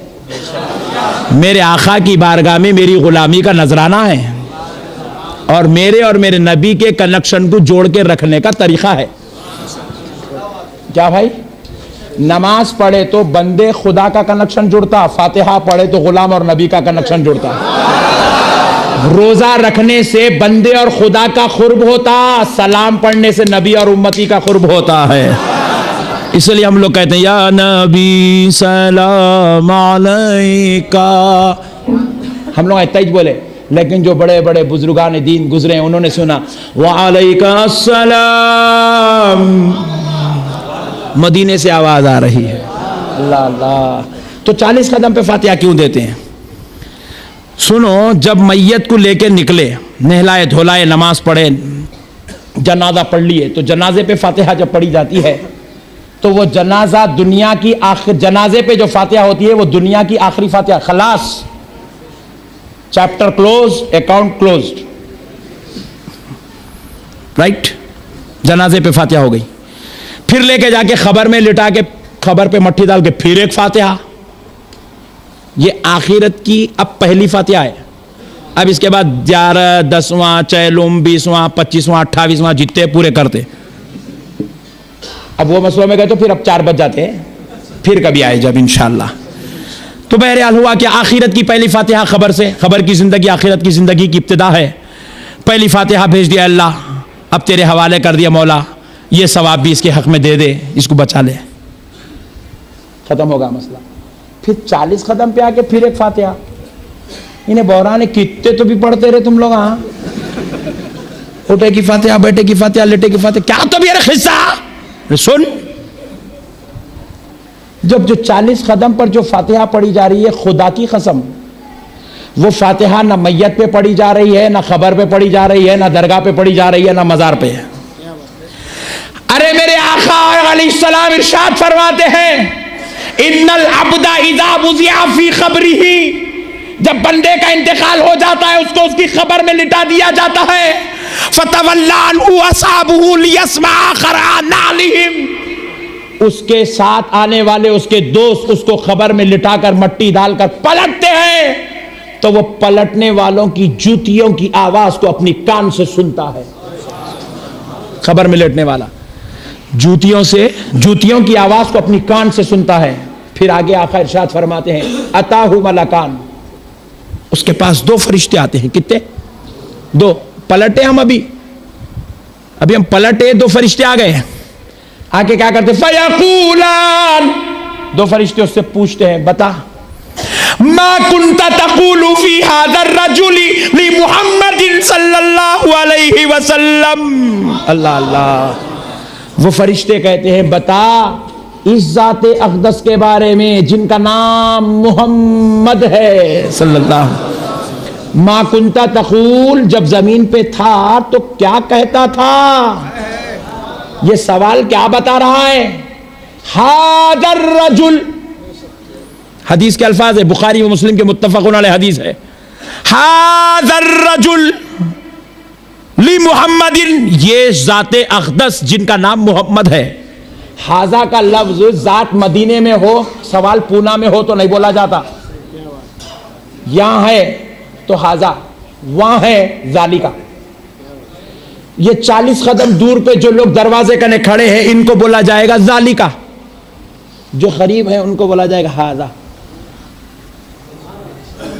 میرے آقا کی بارگاہ میں میری غلامی کا نذرانہ ہے، اور میرے نبی کے کنیکشن کو جوڑ کے رکھنے کا طریقہ ہے۔ کیا بھائی؟ نماز پڑھے تو بندے خدا کا کنیکشن جڑتا، فاتحہ پڑھے تو غلام اور نبی کا کنیکشن جڑتا، روزہ رکھنے سے بندے اور خدا کا قرب ہوتا، سلام پڑھنے سے نبی اور امتی کا قرب ہوتا ہے۔ اس لیے ہم لوگ کہتے ہیں یا نبی سلام علیکہ، ہم لوگ اتنا ہی بولے، لیکن جو بڑے بڑے بزرگان دین گزرے ہیں انہوں نے سنا وعلیکہ السلام، مدینے سے آواز آ رہی ہے، اللہ اللہ۔ تو 40 قدم پہ فاتحہ کیوں دیتے ہیں؟ سنو، جب میت کو لے کے نکلے، نہلائے دھولائے، نماز پڑھے، جنازہ پڑھ لیے، تو جنازے پہ فاتحہ جب پڑھی جاتی ہے تو وہ جنازہ دنیا کی جنازے پہ جو فاتحہ ہوتی ہے وہ دنیا کی آخری فاتحہ، خلاص، chapter close, account closed, right? جنازے پہ فاتحہ ہو گئی، پھر لے کے جا کے خبر میں لٹا کے خبر پہ مٹھی ڈال کے پھر ایک فاتحہ، یہ آخرت کی اب پہلی فاتحہ ہے۔ اب اس کے بعد 11، 10واں، 40واں، 20واں، 25واں، 28واں جتنے پورے کرتے، اب وہ مسئلوں میں گئے تو پھر اب 4 بج جاتے ہیں، پھر کبھی آئے جب انشاءاللہ۔ تو بہرحال ہوا کہ آخرت کی پہلی فاتحہ خبر سے، خبر کی زندگی آخرت کی زندگی کی ابتدا ہے، پہلی فاتحہ بھیج دیا اللہ، اب تیرے حوالے کر دیا مولا، یہ ثواب بھی اس کے حق میں دے دے، اس کو بچا لے، ختم ہوگا مسئلہ۔ پھر 40 قدم پہ آ کے پھر ایک فاتحہ، انہیں بحرانے کتنے تو بھی پڑھتے رہے تم لوگ، ہاں، اٹھے کی فاتحہ، بیٹے کی فاتحہ، لیٹے کی فاتحہ، کیا تو بھی خصہ سن، جب جو 40 قدم پر جو فاتحہ پڑھی جا رہی ہے، خدا کی قسم وہ فاتحہ نہ میت پہ پڑھی جا رہی ہے، نہ قبر پہ پڑھی جا رہی ہے، نہ درگاہ پہ پڑھی جا رہی ہے، نہ مزار پہ ہے۔ ارے میرے آقا علیہ السلام ارشاد فرماتے ہیں ان العبد اذا وضع فی قبرہ، جب بندے کا انتقال ہو جاتا ہے اس کو اس کی قبر میں لٹا دیا جاتا ہے، فتولی عنہ اصحابہ لیسمع قرع نعلہم، اس کے ساتھ آنے والے اس کے دوست اس کو قبر میں لٹا کر مٹی ڈال کر پلٹتے ہیں تو وہ پلٹنے والوں کی جوتیوں کی آواز کو اپنی کان سے سنتا ہے۔ قبر میں لیٹنے والا جوتیوں کی آواز کو اپنی کان سے سنتا ہے۔ پھر آگے آقا ارشاد فرماتے ہیں اتاہ ملکان، اس کے پاس 2 فرشتے آتے ہیں۔ کتنے؟ 2۔ پلٹے ہم ابھی ہم پلٹے، 2 فرشتے آ گئے، آ کے کیا کرتے؟ فیقولان، 2 فرشتے اس سے پوچھتے ہیں بتا ما کنت تقول فی ھذا الرجل لمحمد صلی اللہ علیہ وسلم۔ اللہ اللہ، وہ فرشتے کہتے ہیں بتا اس ذات اقدس کے بارے میں جن کا نام محمد ہے صلی اللہ علیہ وسلم، ما کنت تقول، جب زمین پہ تھا تو کیا کہتا تھا؟ یہ سوال کیا بتا رہا ہے؟ ھذا الرجل، حدیث کے الفاظ ہے، بخاری و مسلم کے متفقون علیہ حدیث ہے، ھذا الرجل لمحمد، یہ ذات اقدس جن کا نام محمد ہے۔ ھذا کا لفظ ذات مدینے میں ہو، سوال پونا میں ہو تو نہیں بولا جاتا، یہاں ہے تو ھذا، وہاں ہے ذالکا۔ یہ 40 قدم دور پہ جو لوگ دروازے کنے کھڑے ہیں ان کو بولا جائے گا ذالکا، جو قریب ہیں ان کو بولا جائے گا ھذا۔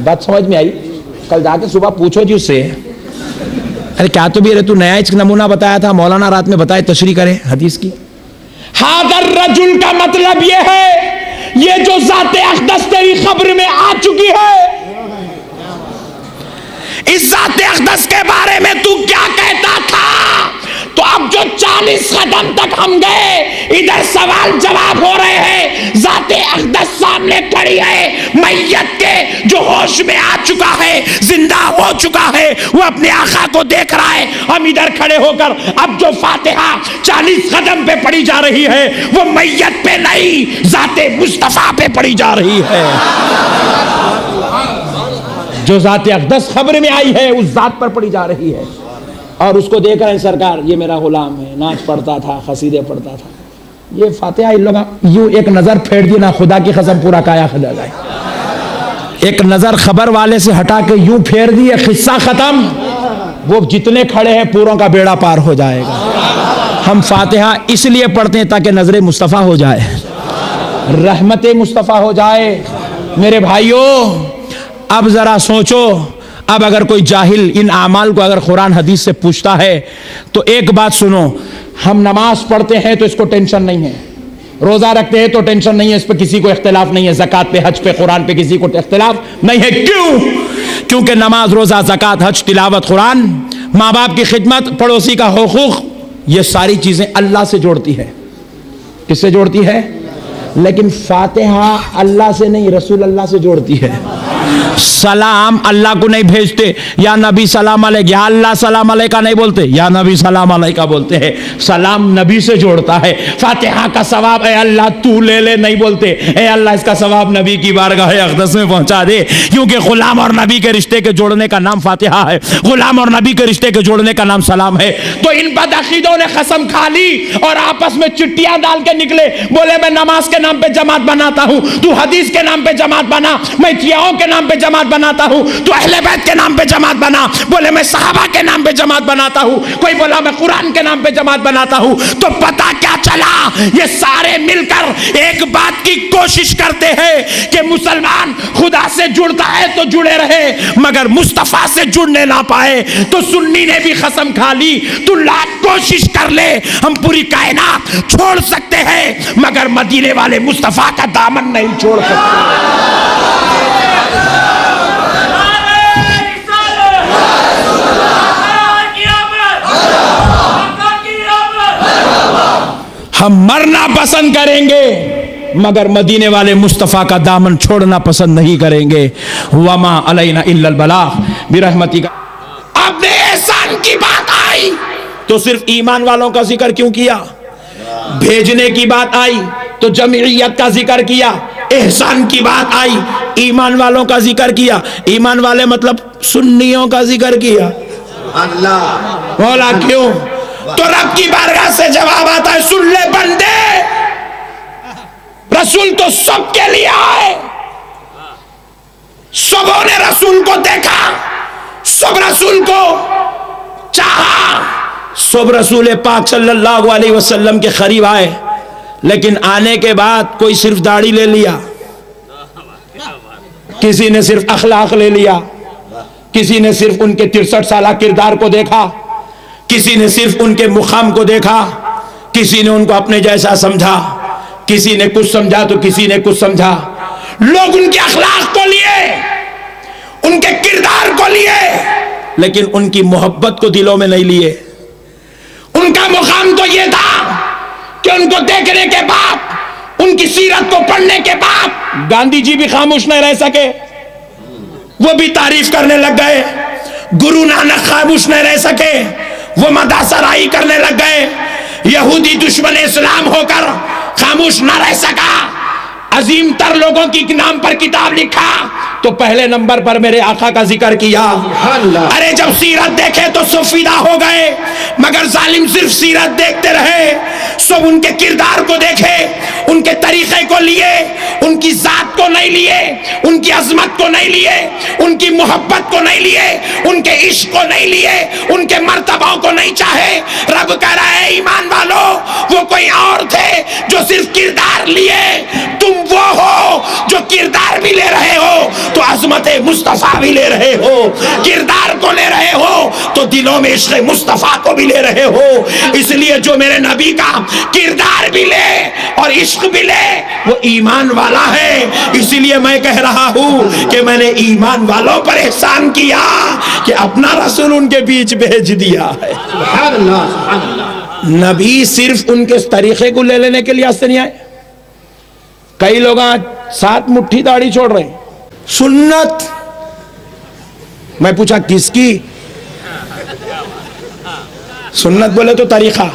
بات سمجھ میں آئی؟ کل جا کے صبح پوچھو جی اس سے، ارے کیا تو بھی تو نیا ایک نمونہ بتایا تھا، مولانا رات میں بتائے، تشریح کرے حدیث کی۔ ھذا الرجل کا مطلب یہ ہے یہ جو ذات اقدس تیری قبر میں آ چکی ہے، اس ذات اقدس کے بارے میں تو کیا کہتا تھا؟ تو اب جو 40 قدم تک ہم گئے ادھر سوال جواب ہو رہے ہیں، ذات اقدس سامنے کھڑی ہے، میت کے جو ہوش میں آ چکا ہے، زندہ ہو چکا ہے، وہ اپنے آقا کو دیکھ رہا ہے، ہم ادھر کھڑے ہو کر اب جو فاتحہ 40 قدم پہ پڑھی جا رہی ہے وہ میت پہ نہیں، ذات مصطفیٰ پہ پڑھی جا رہی ہے۔ جو ذات اقدس خبر میں آئی ہے اس ذات پر پڑھی جا رہی ہے، اور اس کو دیکھ رہے ہیں سرکار یہ میرا غلام ہے، ناچ پڑھتا تھا، قصیدے پڑھتا تھا، یہ فاتحہ ان لوگ یوں ایک نظر پھیر دی نا، خدا کی قسم پورا کایا کھلا جائے، ایک نظر خبر والے سے ہٹا کے یوں پھیر دی، قصہ ختم، وہ جتنے کھڑے ہیں پوروں کا بیڑا پار ہو جائے گا۔ ہم فاتحہ اس لیے پڑھتے ہیں تاکہ نظر مصطفیٰ ہو جائے، رحمت مصطفیٰ ہو جائے۔ میرے بھائیوں اب ذرا سوچو، اب اگر کوئی جاہل ان اعمال کو اگر قرآن حدیث سے پوچھتا ہے تو ایک بات سنو، ہم نماز پڑھتے ہیں تو اس کو ٹینشن نہیں ہے، روزہ رکھتے ہیں تو ٹینشن نہیں ہے، اس پہ کسی کو اختلاف نہیں ہے، زکوٰۃ پہ، حج پہ، قرآن پہ کسی کو اختلاف نہیں ہے۔ کیوں؟ کیونکہ نماز، روزہ، زکوٰۃ، حج، تلاوت قرآن، ماں باپ کی خدمت، پڑوسی کا حقوق، یہ ساری چیزیں اللہ سے جوڑتی ہے۔ کس سے جوڑتی ہے؟ لیکن فاتحہ اللہ سے نہیں، رسول اللہ سے جوڑتی ہے۔ سلام اللہ کو نہیں بھیجتے، یا نبی سلام علیک، یا اللہ سلام علیکہ نہیں بولتے، یا نبی سلام علیکہ بولتے ہیں، سلام نبی سے جوڑتا ہے۔ فاتحہ کا ثواب اے اللہ تو لے لے نہیں بولتے، اے اللہ اس کا ثواب نبی کی بارگاہ اقدس میں پہنچا دے، کیونکہ غلام اور نبی کے رشتے کے جوڑنے کا نام فاتحہ ہے، غلام اور نبی کے رشتے کے جوڑنے کا نام سلام ہے۔ تو ان بدعقیدوں نے قسم کھا لی اور آپس میں چٹیاں ڈال کے نکلے، بولے میں نماز کے نام پہ جماعت بناتا ہوں، تو حدیث کے نام پہ جماعت بنا، میں شیعوں کے نام پہ جماعت بناتا ہوں، تو اہل بیت کے نام پہ جماعت بنا، بولے میں صحابہ کے نام پہ جماعت بناتا ہوں، کوئی بولا میں قرآن کے نام پہ جماعت بناتا ہوں۔ تو پتہ کیا چلا؟ یہ سارے مل کر ایک بات کی کوشش کرتے ہیں کہ مسلمان خدا سے جڑتا ہے تو جڑے رہے مگر مصطفیٰ سے جڑنے نہ پائے۔ تو سنی نے بھی قسم کھا لی، تو لاکھ کوشش کر لے ہم پوری کائنات چھوڑ سکتے ہیں مگر مدینے والے مصطفیٰ کا دامن نہیں چھوڑ سکتے۔ ہم مرنا پسند کریں گے مگر مدینے والے مصطفیٰ کا دامن چھوڑنا پسند نہیں کریں گے. وما علینا الا البلاغ برحمتک. اب نے احسان کی بات آئی تو صرف ایمان والوں کا ذکر کیوں کیا؟ بھیجنے کی بات آئی تو جمعیت کا ذکر کیا. احسان کی بات آئی ایمان والوں کا ذکر کیا. ایمان والے مطلب سنیوں کا ذکر کیا. اللہ مولا کیوں؟ تو رب کی بارگاہ سے جواب آتا ہے سن لے بندے، رسول تو سب کے لیے آئے. سبوں نے رسول کو دیکھا، سب رسول کو چاہا، سب رسول پاک صلی اللہ علیہ وسلم کے قریب آئے. لیکن آنے کے بعد کوئی صرف داڑھی لے لیا، کسی نے صرف اخلاق لے لیا، کسی نے صرف ان کے 63 سالہ کردار کو دیکھا، کسی نے صرف ان کے مقام کو دیکھا، کسی نے ان کو اپنے جیسا سمجھا، کسی نے کچھ سمجھا تو کسی نے کچھ سمجھا. لوگ ان کے اخلاق کو لیے، ان کے کردار کو لیے، لیکن ان کی محبت کو دلوں میں نہیں لیے. ان کا مقام تو یہ تھا کہ ان کو دیکھنے کے بعد، ان کی سیرت کو پڑھنے کے بعد گاندھی جی بھی خاموش نہیں رہ سکے، وہ بھی تعریف کرنے لگ گئے. گرو نانک خاموش نہیں رہ سکے، وہ مدح سرائی کرنے لگ گئے. یہودی دشمن اسلام ہو کر خاموش نہ رہ سکا. عظیم تر لوگوں کی نام پر کتاب لکھا تو پہلے نمبر پر میرے آقا کا ذکر کیا. ارے جب سیرت دیکھے تو سب فدا ہو گئے، مگر ظالم صرف سیرت دیکھتے رہے. سب ان کے کردار کو دیکھے، ان کے طریقے کو لیے، ان کی ذات کو نہیں لیے، ان کی عظمت کو نہیں لیے، ان کی محبت کو نہیں لیے، ان کے عشق کو نہیں لیے، ان کے مرتبوں کو نہیں چاہے. رب کہہ رہا ہے ایمان والو وہ کوئی اور تھے جو صرف کردار لیے، تم وہ ہو جو کردار بھی لے رہے ہو تو عظمت مصطفیٰ بھی لے رہے ہو، کردار کو لے رہے ہو تو دلوں میں عشق مصطفیٰ کو بھی لے رہے ہو. اس لیے جو میرے نبی کا کردار بھی لے اور عشق بھی لے وہ ایمان والا ہے. اسی لیے میں کہہ رہا ہوں کہ میں نے ایمان والوں پر احسان کیا کہ اپنا رسول ان کے بیچ بھیج دیا ہے. سبحان اللہ سبحان اللہ. نبی صرف ان کے طریقے کو لے لینے کے لیے آستے نہیں آئے. کئی لوگ آج 7 مٹھی داڑھی چھوڑ رہے ہیں. سنت میں پوچھا کس کی؟ سنت بولے تو طریقہ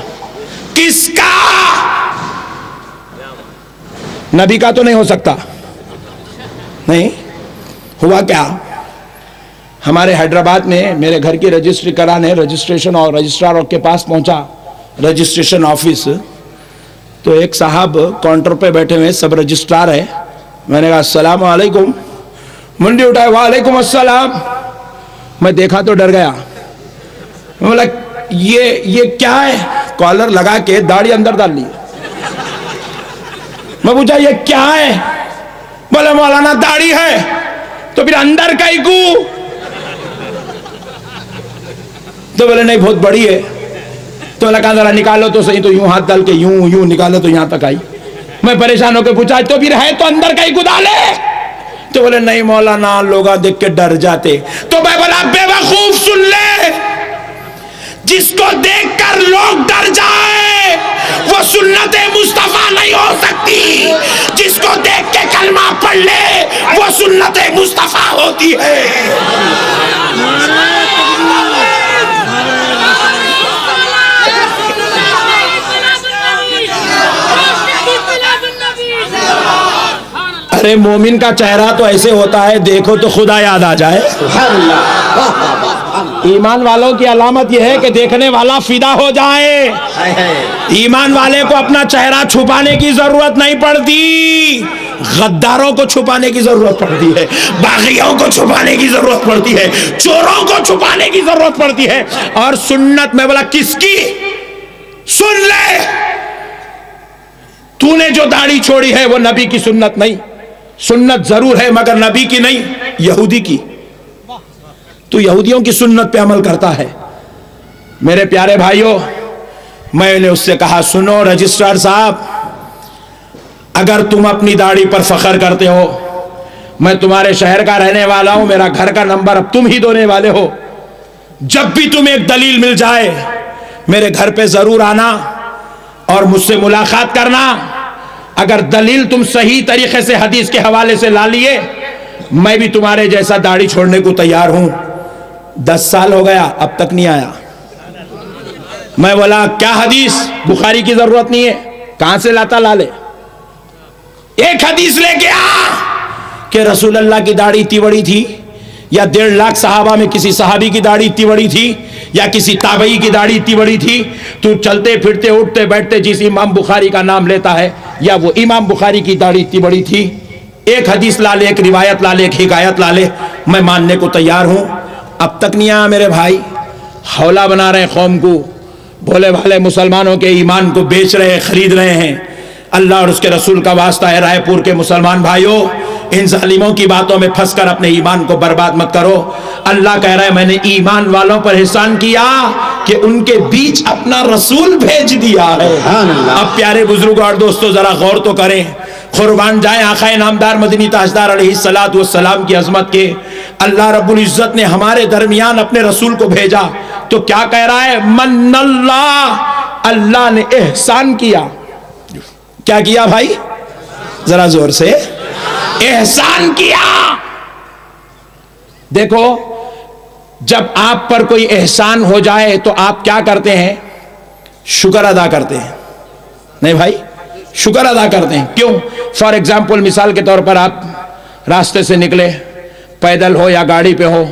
کس کا؟ نبی کا تو نہیں ہو سکتا. نہیں ہوا کیا؟ ہمارے حیدرآباد میں میرے گھر کی رجسٹری کرانے رجسٹریشن اور رجسٹرار کے پاس پہنچا رجسٹریشن آفس، تو ایک صاحب کاؤنٹر پہ بیٹھے ہوئے، سب رجسٹرار ہے. میں نے کہا السلام علیکم. منڈی اٹھائے وعلیکم السلام. میں دیکھا تو ڈر گیا. میں بولا یہ کیا ہے؟ کالر لگا کے داڑھی اندر ڈال لی. میں پوچھا یہ کیا ہے؟ بولے مولانا داڑھی ہے. تو پھر اندر کئی کو؟ تو بولے نہیں بہت بڑی ہے. تو میں نے کہا ذرا نکالو تو صحیح. تو یوں ہاتھ ڈال کے یوں نکالو تو یہاں تک آئی. میں پریشان ہو کے پوچھا تو پھر ہے تو اندر کئی کو ڈالے؟ تو بولے نہیں مولانا لوگ دیکھ کے ڈر جاتے. تو میں بولا بے وقوف سن لے، جس کو دیکھ کر لوگ ڈر جائے وہ سنت مصطفیٰ نہیں ہو سکتی. جس کو دیکھ کے کلمہ پڑھ لے وہ سنت مصطفیٰ ہوتی ہے. ارے مومن کا چہرہ تو ایسے ہوتا ہے دیکھو تو خدا یاد آ جائے. ایمان والوں کی علامت یہ ہے کہ دیکھنے والا فدا ہو جائے. ایمان والے کو اپنا چہرہ چھپانے کی ضرورت نہیں پڑتی، غداروں کو چھپانے کی ضرورت پڑتی ہے، باغیوں کو چھپانے کی ضرورت پڑتی ہے، چوروں کو چھپانے کی ضرورت پڑتی ہے. اور سنت میں بولا کس کی؟ سن لے، تو نے جو داڑھی چھوڑی ہے وہ نبی کی سنت نہیں. سنت ضرور ہے مگر نبی کی نہیں، یہودی کی. تو یہودیوں کی سنت پہ عمل کرتا ہے. میرے پیارے بھائیوں، میں نے اس سے کہا سنو رجسٹرار صاحب، اگر تم اپنی داڑھی پر فخر کرتے ہو، میں تمہارے شہر کا رہنے والا ہوں، میرا گھر کا نمبر اب تم ہی دینے والے ہو. جب بھی تمہیں ایک دلیل مل جائے میرے گھر پہ ضرور آنا اور مجھ سے ملاقات کرنا. اگر دلیل تم صحیح طریقے سے حدیث کے حوالے سے لا لیے، میں بھی تمہارے جیسا داڑھی چھوڑنے کو تیار ہوں۔ 10 سال ہو گیا اب تک نہیں آیا۔ میں بولا کیا حدیث؟ بخاری کی ضرورت نہیں ہے، کہاں سے لاتا لا لے، ایک حدیث لے کے آ کہ رسول اللہ کی داڑھی اتنی بڑی تھی، یا 1.5 لاکھ صحابہ میں کسی صحابی کی داڑھی اتنی بڑی تھی، یا کسی تابعی کی داڑھی اتنی بڑی تھی۔ تو چلتے پھرتے اٹھتے بیٹھتے جس امام بخاری کا نام لیتا ہے، یا وہ امام بخاری کی داڑھی اتنی بڑی تھی، ایک حدیث لا لے، ایک روایت لا لے، ایک حکایت لا لے، میں ماننے کو تیار ہوں۔ اب تک نہیں آیا میرے بھائی، حوالہ بنا رہے ہیں قوم کو، بھولے بھالے مسلمانوں کے ایمان کو بیچ رہے ہیں، خرید رہے ہیں۔ اللہ اور اس کے رسول کا واسطہ ہے رائے پور کے مسلمان بھائیوں، ان ظالموں کی باتوں میں پھنس کر اپنے ایمان کو برباد مت کرو۔ اللہ کہہ رہا ہے میں نے ایمان والوں پر احسان کیا کہ ان کے بیچ اپنا رسول بھیج دیا ہے۔ اب پیارے بزرگوں اور دوستوں ذرا غور تو کریں، قربان جائیں آقا نامدار مدنی تاجدار علیہ السلام کی عظمت کے، اللہ رب العزت نے ہمارے درمیان اپنے رسول کو بھیجا تو کیا کہہ رہا ہے؟ من اللہ، اللہ نے احسان کیا۔ کیا کیا بھائی؟ ذرا زور سے، احسان کیا۔ دیکھو جب آپ پر کوئی احسان ہو جائے تو آپ کیا کرتے ہیں؟ شکر ادا کرتے ہیں، نہیں بھائی؟ شکر ادا کرتے ہیں۔ کیوں؟ فار ایگزامپل، مثال کے طور پر آپ راستے سے نکلے، پیدل ہو یا گاڑی پہ ہو،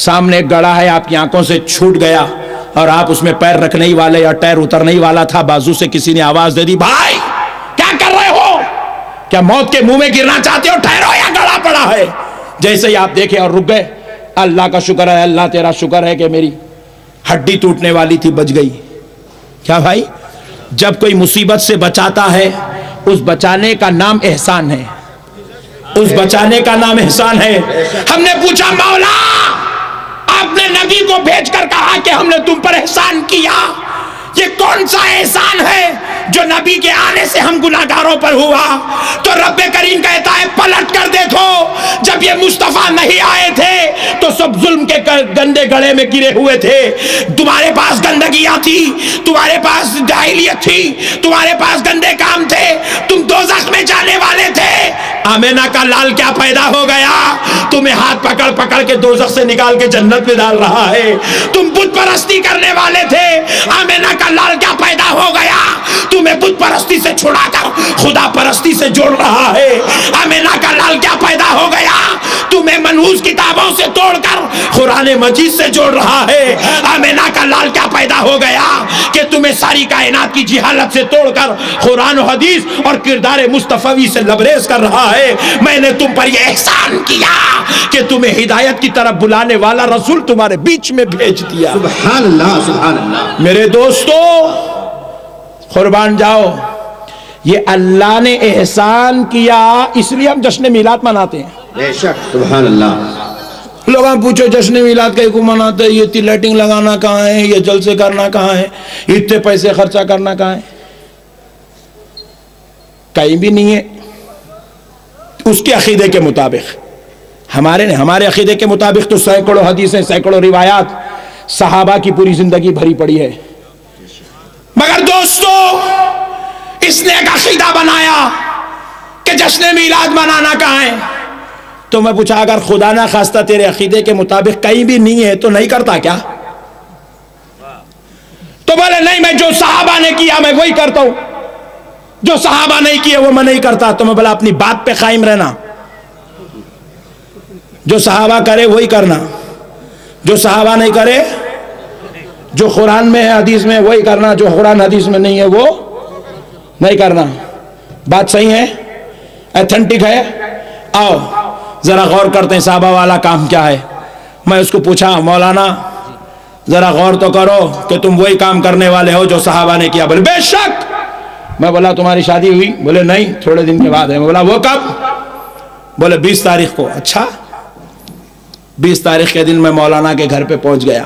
سامنے ایک گڑھا ہے، آپ کی آنکھوں سے چھوٹ گیا اور آپ اس میں پیر رکھنے ہی والے یا ٹائر اترنے ہی والا تھا، بازو سے کسی نے آواز دے دی، بھائی کیا کر رہے ہو؟ کیا موت کے منہ میں گرنا چاہتے ہو؟ ٹھہرو، یا گڑھا پڑا ہے۔ جیسے ہی آپ دیکھے اور رک گئے، اللہ کا شکر ہے، اللہ تیرا شکر ہے کہ میری ہڈی ٹوٹنے والی تھی بچ گئی۔ کیا بھائی؟ جب کوئی مصیبت سے بچاتا ہے، اس بچانے کا نام احسان ہے، اس بچانے کا نام احسان ہے۔ ہم نے پوچھا مولا آپ نے نبی کو بھیج کر کہا کہ ہم نے تم پر احسان کیا، یہ کون سا احسان ہے جو نبی کے آنے سے ہم گناہگاروں پر ہوا؟ تو رب کریم کہتا ہے پلٹ کر دیکھو، جب یہ مصطفیٰ نہیں آئے تھے تو سب ظلم کے گندے گڑھے میں گرے ہوئے تھے، تمہارے پاس گندگیاں تھی، تمہارے پاس جاہلیت تھی، تمہارے پاس گندے کام تھے، تم دوزخ میں جانے والے تھے۔ آمینہ کا لال کیا پیدا ہو گیا؟ تمہیں ہاتھ پکڑ پکڑ کے دوزخ سے نکال کے جنت میں ڈال رہا ہے۔ تم بت پرستی کرنے والے تھے، آمینہ کا لال کیا پیدا ہو گیا؟ تمہیں بت پرستی سے چھڑا کر خدا پرستی سے جوڑ رہا ہے۔ آمینہ کا لال کیا پیدا ہو گیا؟ تمہیں منحوس کتابوں سے توڑ کر قرآن مجید سے جوڑ رہا ہے۔ آمینہ کا لال کیا پیدا ہو گیا کہ تمہیں ساری کائنات کی جہالت سے توڑ کر قرآن و حدیث اور کردار مصطفی سے لبریز کر رہا ہے۔ میں نے تم پر یہ احسان کیا کہ تمہیں ہدایت کی طرف بلانے والا رسول تمہارے بیچ میں بھیج دیا۔ سبحان اللہ، سبحان اللہ۔ میرے دوستو قربان جاؤ، یہ اللہ نے احسان کیا، اس لیے ہم جشن میلاد مناتے ہیں۔ بے شک، سبحان اللہ۔ لوگ ہم پوچھو جشن میلاد کہیں کو مناتے ہیں، یہ اتنی لائٹنگ لگانا کہاں ہے، یہ جلسے کرنا کہاں ہے، اتنے پیسے خرچہ کرنا کہاں ہے؟ کہیں بھی نہیں ہے۔ اس کے عقیدے کے مطابق، ہمارے عقیدے کے مطابق تو سینکڑوں حدیثیں، سینکڑوں روایات صحابہ کی پوری زندگی بھری پڑی ہے۔ مگر دوستو اس نے ایک عقیدہ بنایا کہ جشن میلاد منانا کہاں ہے۔ تو میں پوچھا اگر خدا نہ خواستہ تیرے عقیدے کے مطابق کہیں بھی نہیں ہے تو نہیں کرتا کیا؟ تو بولے نہیں، میں جو صحابہ نے کیا میں وہی کرتا ہوں، جو صحابہ نہیں کیا وہ میں نہیں کرتا۔ تو میں بولا اپنی بات پہ قائم رہنا، جو صحابہ کرے وہی کرنا، جو صحابہ نہیں کرے، جو قرآن میں ہے حدیث میں وہی کرنا، جو قرآن حدیث میں نہیں ہے وہ نہیں کرنا۔ بات صحیح ہے، ایتھنٹک ہے۔ آؤ ذرا غور کرتے ہیں صحابہ والا کام کیا ہے۔ میں اس کو پوچھا مولانا ذرا غور تو کرو کہ تم وہی کام کرنے والے ہو جو صحابہ نے کیا؟ بولے بے شک۔ میں بولا تمہاری شادی ہوئی؟ بولے نہیں، تھوڑے دن کے بعد ہے۔ میں بولا وہ کب؟ بولے 20 تاریخ کو۔ اچھا، 20 تاریخ کے دن میں مولانا کے گھر پہ پہنچ گیا۔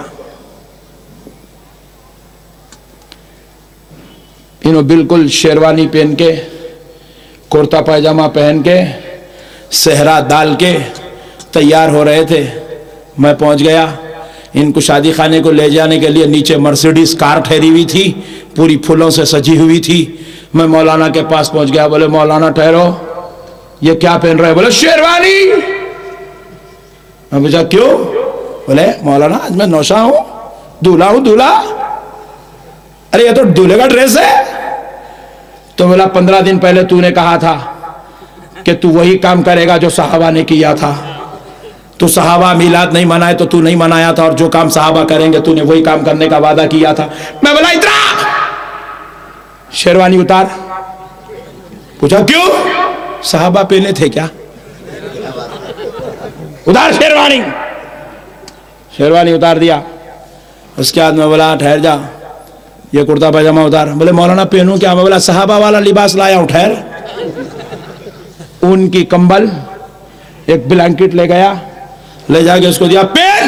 انہوں بالکل شیروانی پہن کے، کرتا پائجامہ پہن کے، صحرا ڈال کے تیار ہو رہے تھے۔ میں پہنچ گیا، ان کو شادی خانے کو لے جانے کے لیے نیچے مرسیڈیز کار ٹھہری ہوئی تھی، پوری پھولوں سے سجی ہوئی تھی۔ میں مولانا کے پاس پہنچ گیا. بولے مولانا ٹھہرو, یہ کیا پہن رہے؟ بولے شیروانی. میں پوچھا کیوں؟ بولے مولانا آج میں نوشا ہوں, دولہا ہوں دولہا. ارے یہ تو دولہے کا ڈریس ہے. تو بولا 15 دن پہلے تو نے کہا تھا کہ تو وہی کام کرے گا جو صحابہ نے کیا تھا. تو صحابہ میلاد نہیں منائے تو تو نہیں منایا تھا, اور جو کام صحابہ کریں گے تو نے وہی کام کرنے کا وعدہ کیا تھا. میں بولا اترا, شیروانی اتار. پوچھا کیوں؟ صحابہ پہنے تھے کیا؟ اتار شیروانی. شیروانی اتار دیا. اس کے بعد میں بولا ٹھہر جا, یہ کرتا پاجامہ اتار. بولے مولانا پہنوں کیا؟ میں بولا صحابہ والا لباس لایا ہوں, ٹھہر. اون کی کمبل, ایک بلینکٹ لے گیا, لے جا کے اس کو دیا, پہن.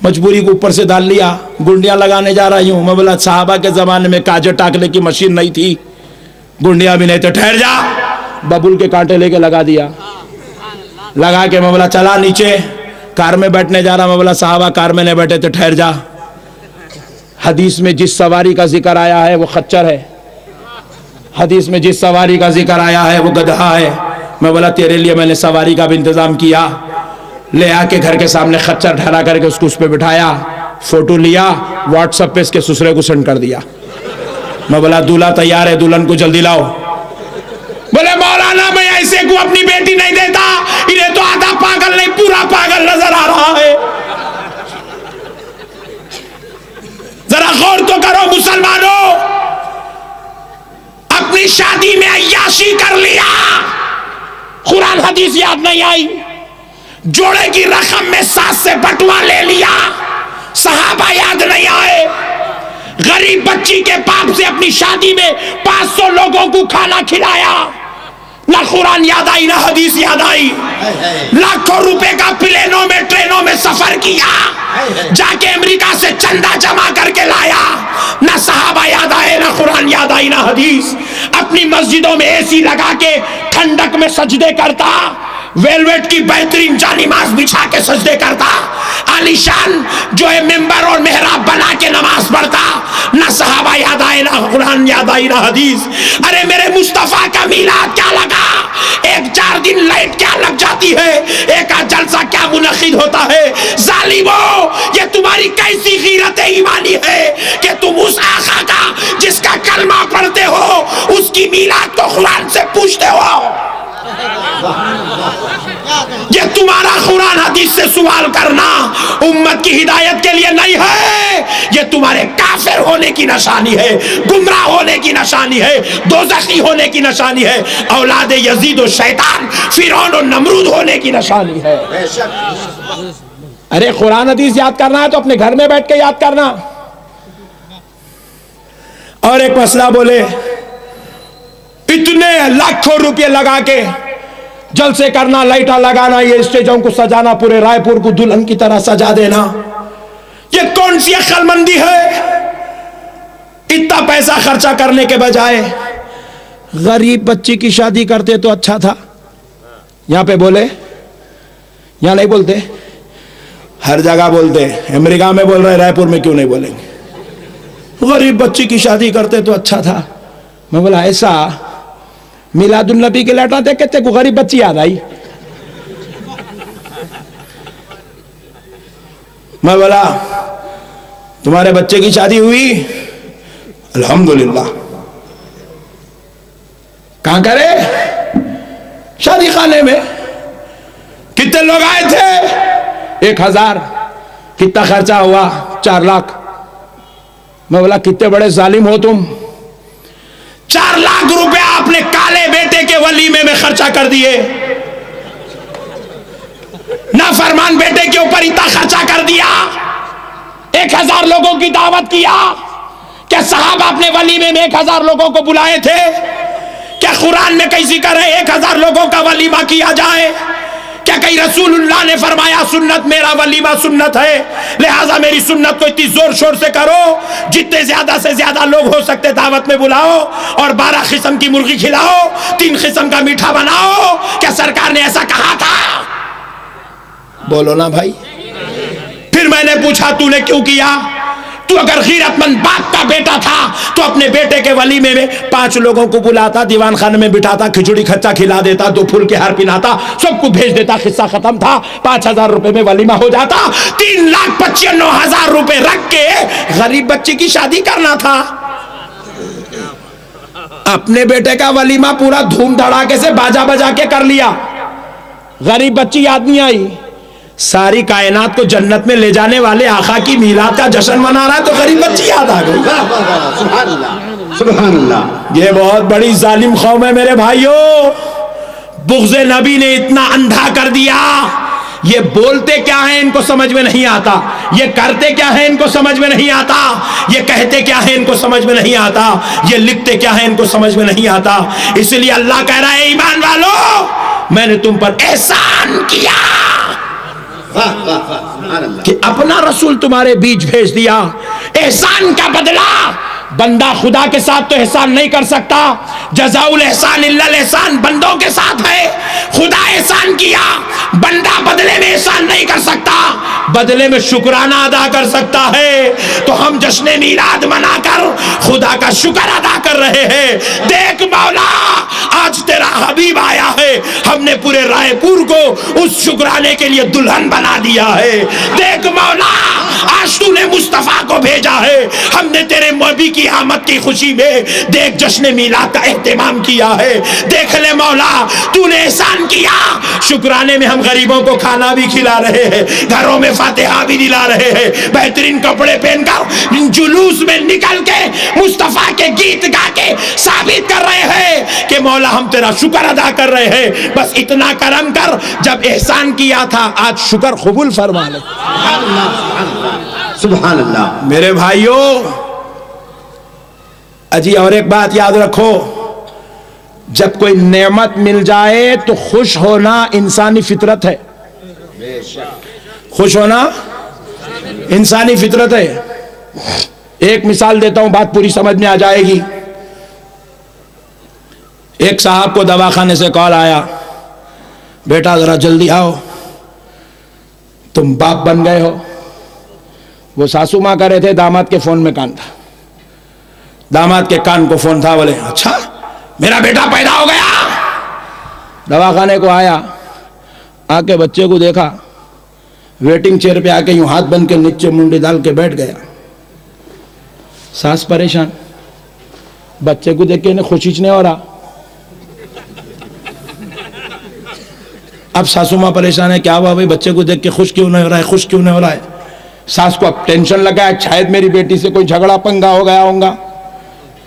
مجبوری کو اوپر سے ڈال لیا. گنڈیاں لگانے جا رہی ہوں. میں بولا صحابہ کے زمانے میں کاجر ٹاکنے کی مشین نہیں تھی, گنڈیاں بھی نہیں تھے. ٹھہر جا. ببول کے کانٹے لے کے لگا دیا. لگا کے میں بولا چلا نیچے, کار میں بیٹھنے جا رہا. میں بولا صحابہ کار میں نہیں بیٹھے تھے, ٹھہر جا. حدیث میں جس سواری کا ذکر آیا ہے وہ خچر ہے, حدیث میں جس سواری کا ذکر آیا ہے وہ گدھا ہے. میں بولا تیرے لیے میں نے سواری کا بھی انتظام کیا. لے آ کے گھر کے سامنے خچر ٹھہرا کر کے اس کو اس پہ بٹھایا, فوٹو لیا, واٹس ایپ پہ اس کے سسرے کو سینڈ کر دیا. میں بولا دولہا تیار ہے, دلہن کو جلدی لاؤ. بولے مولانا میں ایسے کو اپنی بیٹی نہیں دیتا, انہیں تو آدھا پاگل نہیں پورا پاگل نظر آ رہا ہے. ذرا غور تو کرو مسلمانوں, اپنی شادی میں عیاشی کر لیا, قرآن حدیث یاد نہیں آئی, جوڑے کی رقم میں ساس سے بٹوا لے لیا, صحابہ یاد نہیں آئے, غریب بچی کے باپ سے اپنی شادی میں 500 لوگوں کو کھانا کھلایا. نہ قرآن یاد آئی نہ حدیث یاد آئی. لاکھوں روپے کا پلینوں میں ٹرینوں میں سفر کیا, جا کے امریکہ سے چندہ جمع کر کے لایا. نہ صحابہ یاد آئے, نہ قرآن یاد آئی, نہ حدیث. اپنی مسجدوں میں اے سی لگا کے ٹھنڈک میں سجدے کرتا, ویلویٹ کی بہترین جانماز بچھا کے سجدے کرتا, عالی شان جو ہے ممبر اور محراب بنا کے نماز پڑھتا. نہ صحابہ یاد آئے, نہ قرآن یاد آئی, نہ حدیث. ارے میرے مصطفیٰ کا میلاد کیا لگا, 1-4 دن لائٹ کیا لگ جاتی ہے, ایک جلسہ کیا منعقد ہوتا ہے. ظالمو, یہ تمہاری کیسی غیرت ایمانی ہے کہ تم اس آقا کا جس کا کلمہ پڑھتے ہو اس کی میلاد کو قرآن سے پوچھتے ہو. یہ تمہارا قرآن حدیث سے سوال کرنا امت کی ہدایت کے لیے نہیں ہے, یہ تمہارے کافر ہونے کی نشانی ہے, گمراہ ہونے کی نشانی ہے, دوزخی ہونے کی نشانی ہے, اولاد یزید و شیطان فرعون و نمرود ہونے کی نشانی ہے. ارے قرآن حدیث یاد کرنا ہے تو اپنے گھر میں بیٹھ کے یاد کرنا. اور ایک مسئلہ بولے, اتنے لاکھوں روپے لگا کے جلسے کرنا, لائٹاں لگانا, یہ اسٹیجوں کو سجانا, پورے رائے پور کو دلہن کی طرح سجا دینا, یہ کون سی عقل مندی ہے؟ اتنا پیسہ خرچہ کرنے کے بجائے غریب بچی کی شادی کرتے تو اچھا تھا. یہاں پہ بولے, یہاں نہیں بولتے, ہر جگہ بولتے. امریکہ میں بول رہے, رائے پور میں کیوں نہیں بولیں گے؟ غریب بچی کی شادی کرتے تو اچھا تھا. میں بولا ایسا میلاد النبی کے لیٹر دیکھ کے تے کو غریب بچی یاد آئی. میں بولا تمہارے بچے کی شادی ہوئی؟ الحمدللہ. کہاں کرے؟ شادی خانے میں. کتنے لوگ آئے تھے؟ 1000. کتنا خرچہ ہوا؟ 4 لاکھ. میں بولا کتنے بڑے ظالم ہو تم, 4 لاکھ روپے آپ نے کالے بیٹے کے ولیمے میں خرچہ کر دیے. نافرمان بیٹے کے اوپر اتنا خرچہ کر دیا. 1000 لوگوں کی دعوت کیا. کیا صحابہ اپنے ولیمے میں 1000 لوگوں کو بلائے تھے؟ کیا قرآن میں کہیں ذکر ہے 1000 لوگوں کا ولیمہ کیا جائے؟ کیا کہیں رسول اللہ نے فرمایا سنت میرا ولیمہ سنت ہے, لہٰذا میری سنت کو اتنی زور شور سے کرو, جتنے زیادہ سے زیادہ لوگ ہو سکتے دعوت میں بلاؤ, اور 12 قسم کی مرغی کھلاؤ, 3 قسم کا میٹھا بناؤ؟ کیا سرکار نے ایسا کہا تھا؟ بولو نا بھائی. پھر میں نے پوچھا تو نے کیوں کیا؟ تو اگر غیرت مند باپ کا بیٹا تھا تو اپنے بیٹے کے ولیمے میں 5 لوگوں کو بلاتا, دیوان خانے میں بٹھاتا, کھچڑی کھچا کھلا دیتا, 2 پھول کے ہار پہناتا, سب کو بھیج دیتا, قصہ ختم تھا. 5,000 روپے میں ولیمہ ہو جاتا. 3,95,000 روپے رکھ کے غریب بچے کی شادی کرنا تھا. اپنے بیٹے کا ولیمہ پورا دھوم دھڑاکے سے باجا بجا کے کر لیا, غریب بچی یاد نہیں آئی. ساری کائنات کو جنت میں لے جانے والے آقا کی میلاد کا جشن منا رہا ہے تو غریب بچی یاد آ گئی. سبحان اللہ سبحان اللہ. یہ بہت بڑی ظالم قوم ہے میرے بھائیوں. بغض نبی نے اتنا اندھا کر دیا. یہ بولتے کیا ہیں ان کو سمجھ میں نہیں آتا, یہ کرتے کیا ہیں ان کو سمجھ میں نہیں آتا, یہ کہتے کیا ہیں ان کو سمجھ میں نہیں آتا, یہ لکھتے کیا ہیں ان کو سمجھ میں نہیں آتا. اس لیے اللہ کہہ رہا ہے ایمان والو میں نے تم پر احسان کیا کہ اپنا رسول تمہارے بیچ بھیج دیا. احسان کا بدلہ بندہ خدا کے ساتھ تو احسان نہیں کر سکتا. جزاء الاحسان الا الاحسان بندوں کے ساتھ ہے. خدا احسان کیا, بندہ بدلے میں احسان نہیں کر سکتا, بدلے میں شکرانہ ادا کر سکتا ہے. تو ہم جشن میلاد منا کر خدا کا شکر ادا کر رہے ہیں. دیکھ مولا آج تیرا حبیب آیا ہے, ہم نے پورے رائے پور کو اس شکرانے کے لیے دلہن بنا دیا ہے. دیکھ مولا آج تو نے مصطفیٰ کو بھیجا ہے, ہم نے تیرے نبی کی آمد کی خوشی میں دیکھ جشن میلاد کا اہتمام کیا ہے. دیکھ لے مولا تو نے احسان کیا, شکرانے میں ہم غریبوں کو کھانا بھی کھلا رہے ہیں, گھروں میں فاتحہ بھی دلا رہے ہیں, بہترین کپڑے پہن کر جلوس میں نکل کے مصطفیٰ کے گیت گا کے ثابت کر رہے ہیں کہ مولا ہم تیرا شکر ادا کر رہے ہیں. بس اتنا کرم کر, جب احسان کیا تھا آج شکر قبول فرما لے. سبحان اللہ. میرے بھائیوں اجی اور ایک بات یاد رکھو, جب کوئی نعمت مل جائے تو خوش ہونا انسانی فطرت ہے. خوش ہونا انسانی فطرت ہے. ایک مثال دیتا ہوں, بات پوری سمجھ میں آ جائے گی. ایک صاحب کو دواخانے سے کال آیا, بیٹا ذرا جلدی آؤ, تم باپ بن گئے ہو. وہ ساسو ماں کہہ رہے تھے, داماد کے فون میں کان تھا, داماد کے کان کو فون تھا. بولے اچھا میرا بیٹا پیدا ہو گیا. دواخانے کو آیا, آ کے بچے کو دیکھا, ویٹنگ چیئر پہ آ کے یوں ہاتھ بن کے نیچے منڈی ڈال کے بیٹھ گیا. ساس پریشان, بچے کو دیکھ کے انہیں خوشی نہیں ہو رہا. اب ساسو ماں پریشان ہے, کیا ہوا بھائی بچے کو دیکھ کے خوش کیوں نہیں ہو رہا ہے, خوش کیوں نہیں ہو رہا ہے. ساس کو اب ٹینشن لگا ہے, شاید میری بیٹی سے کوئی جھگڑا پنگا ہو گیا ہوگا,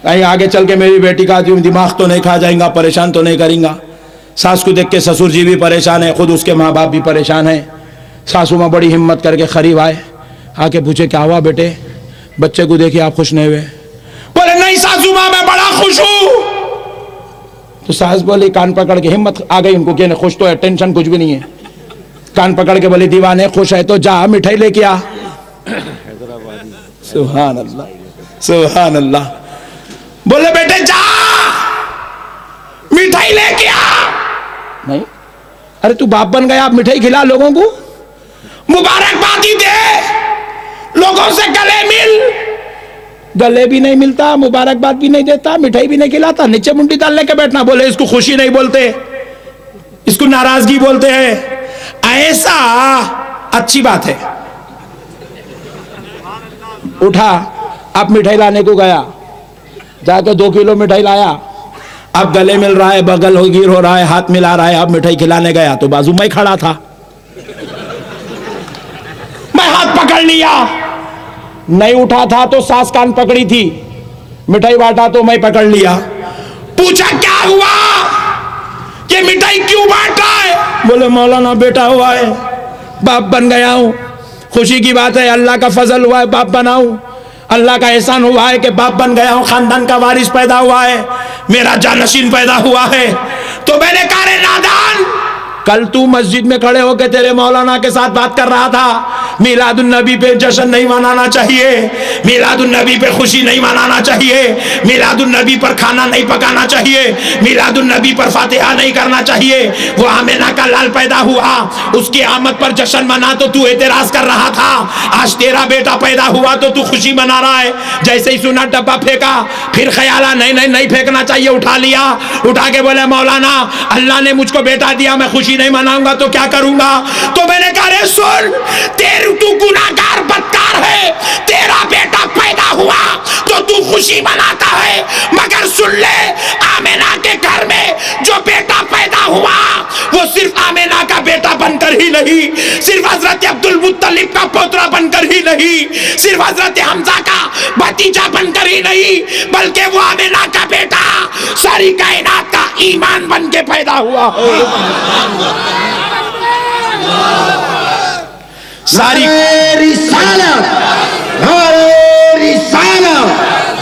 کہیں آگے چل کے میری بیٹی کا دماغ تو نہیں کھا جائیں گا, پریشان تو نہیں کریں گا. ساس کو دیکھ کے سسر جی بھی پریشان ہے, خود اس کے ماں باپ بھی پریشان ہیں. ساسو ماں بڑی ہمت کر کے قریب آئے, آ کے پوچھے کیا ہوا بیٹے, بچے کو دیکھے آپ خوش نہیں ہوئے. بولے نہیں ساسو ماں میں بڑا خوش ہوں. تو ساس بولی, کان پکڑ کے ہمت آ گئی ان کو کہ خوش تو ہے, ٹینشن کچھ بھی نہیں ہے. کان پکڑ کے بولی دیوانے خوش ہے تو جا مٹھائی لے کے آ. سبحان اللہ سبحان اللہ. بولے بیٹے جا مٹھائی لے کے آ. نہیں, ارے تو باپ بن گیا, آپ مٹھائی کھلا لوگوں کو, مبارکبادی دے, لوگوں سے گلے مل. گلے بھی نہیں ملتا, مبارکباد بھی نہیں دیتا, مٹھائی بھی نہیں کھلاتا, نیچے منڈی ڈال لے کے بیٹھنا. بولے اس کو خوشی نہیں بولتے, اس کو ناراضگی بولتے ہیں. ایسا اچھی بات ہے. اٹھا, اب مٹھائی لانے کو گیا, جا کے 2 کلو مٹھائی لایا. اب گلے مل رہا ہے, بغل ہو گیر ہو رہا ہے, ہاتھ ملا رہا ہے. اب مٹھائی کھلانے گیا تو بازو میں کھڑا تھا, میں ہاتھ پکڑ لیا. نہیں اٹھا تھا تو ساس کان پکڑی تھی, مٹھائی بانٹا تو میں پکڑ لیا. پوچھا کیا ہوا, کہ مٹھائی کیوں بانٹا ہے. بولے مولانا بیٹا ہوا ہے, باپ بن گیا ہوں, خوشی کی بات ہے, اللہ کا فضل ہوا ہے باپ بنا ہوں, اللہ کا احسان ہوا ہے کہ باپ بن گیا ہوں, خاندان کا وارث پیدا ہوا ہے, میرا جانشین پیدا ہوا ہے. تو میں نے کہا رے نادان, کل تو مسجد میں کھڑے ہو کے تیرے مولانا کے ساتھ بات کر رہا تھا, میلاد النبی پہ جشن نہیں منانا چاہیے، میلاد النبی پہ خوشی نہیں منانا چاہیے، میلاد النبی پر کھانا نہیں پکانا چاہیے، میلاد النبی پر فاتحہ نہیں کرنا چاہیے۔ وہ آمینہ کا لال پیدا ہوا، اس کی آمد پر جشن منا تو تو اعتراض کر رہا تھا، آج تیرا بیٹا پیدا ہوا تو تو خوشی منا رہا ہے۔ جیسے ہی سنا ڈبہ پھینکا، پھر خیال آیا نہیں پھینکنا چاہیے، اٹھا لیا، اٹھا کے بولے مولانا اللہ نے مجھ کو بیٹا دیا، میں خوشی نہیں مناؤں گا تو کیا کروں گا؟ تو میں نے کہا رے سن، تو گناہگار بدکار ہے، تیرا بیٹا پیدا ہوا تو تو خوشی مناتا ہے، مگر سن لے آمینہ کے گھر میں جو بیٹا پیدا ہوا وہ صرف آمینہ کا بیٹا بن کر ہی نہیں، صرف حضرت عبد المطلب کا پوترا بن کر ہی نہیں، صرف حضرت حمزہ کا بھتیجا بن کر ہی نہیں، بلکہ وہ آمینہ کا بیٹا ساری کائنات کا ایمان بن کے پیدا ہوا ہے۔ ساری رسالت،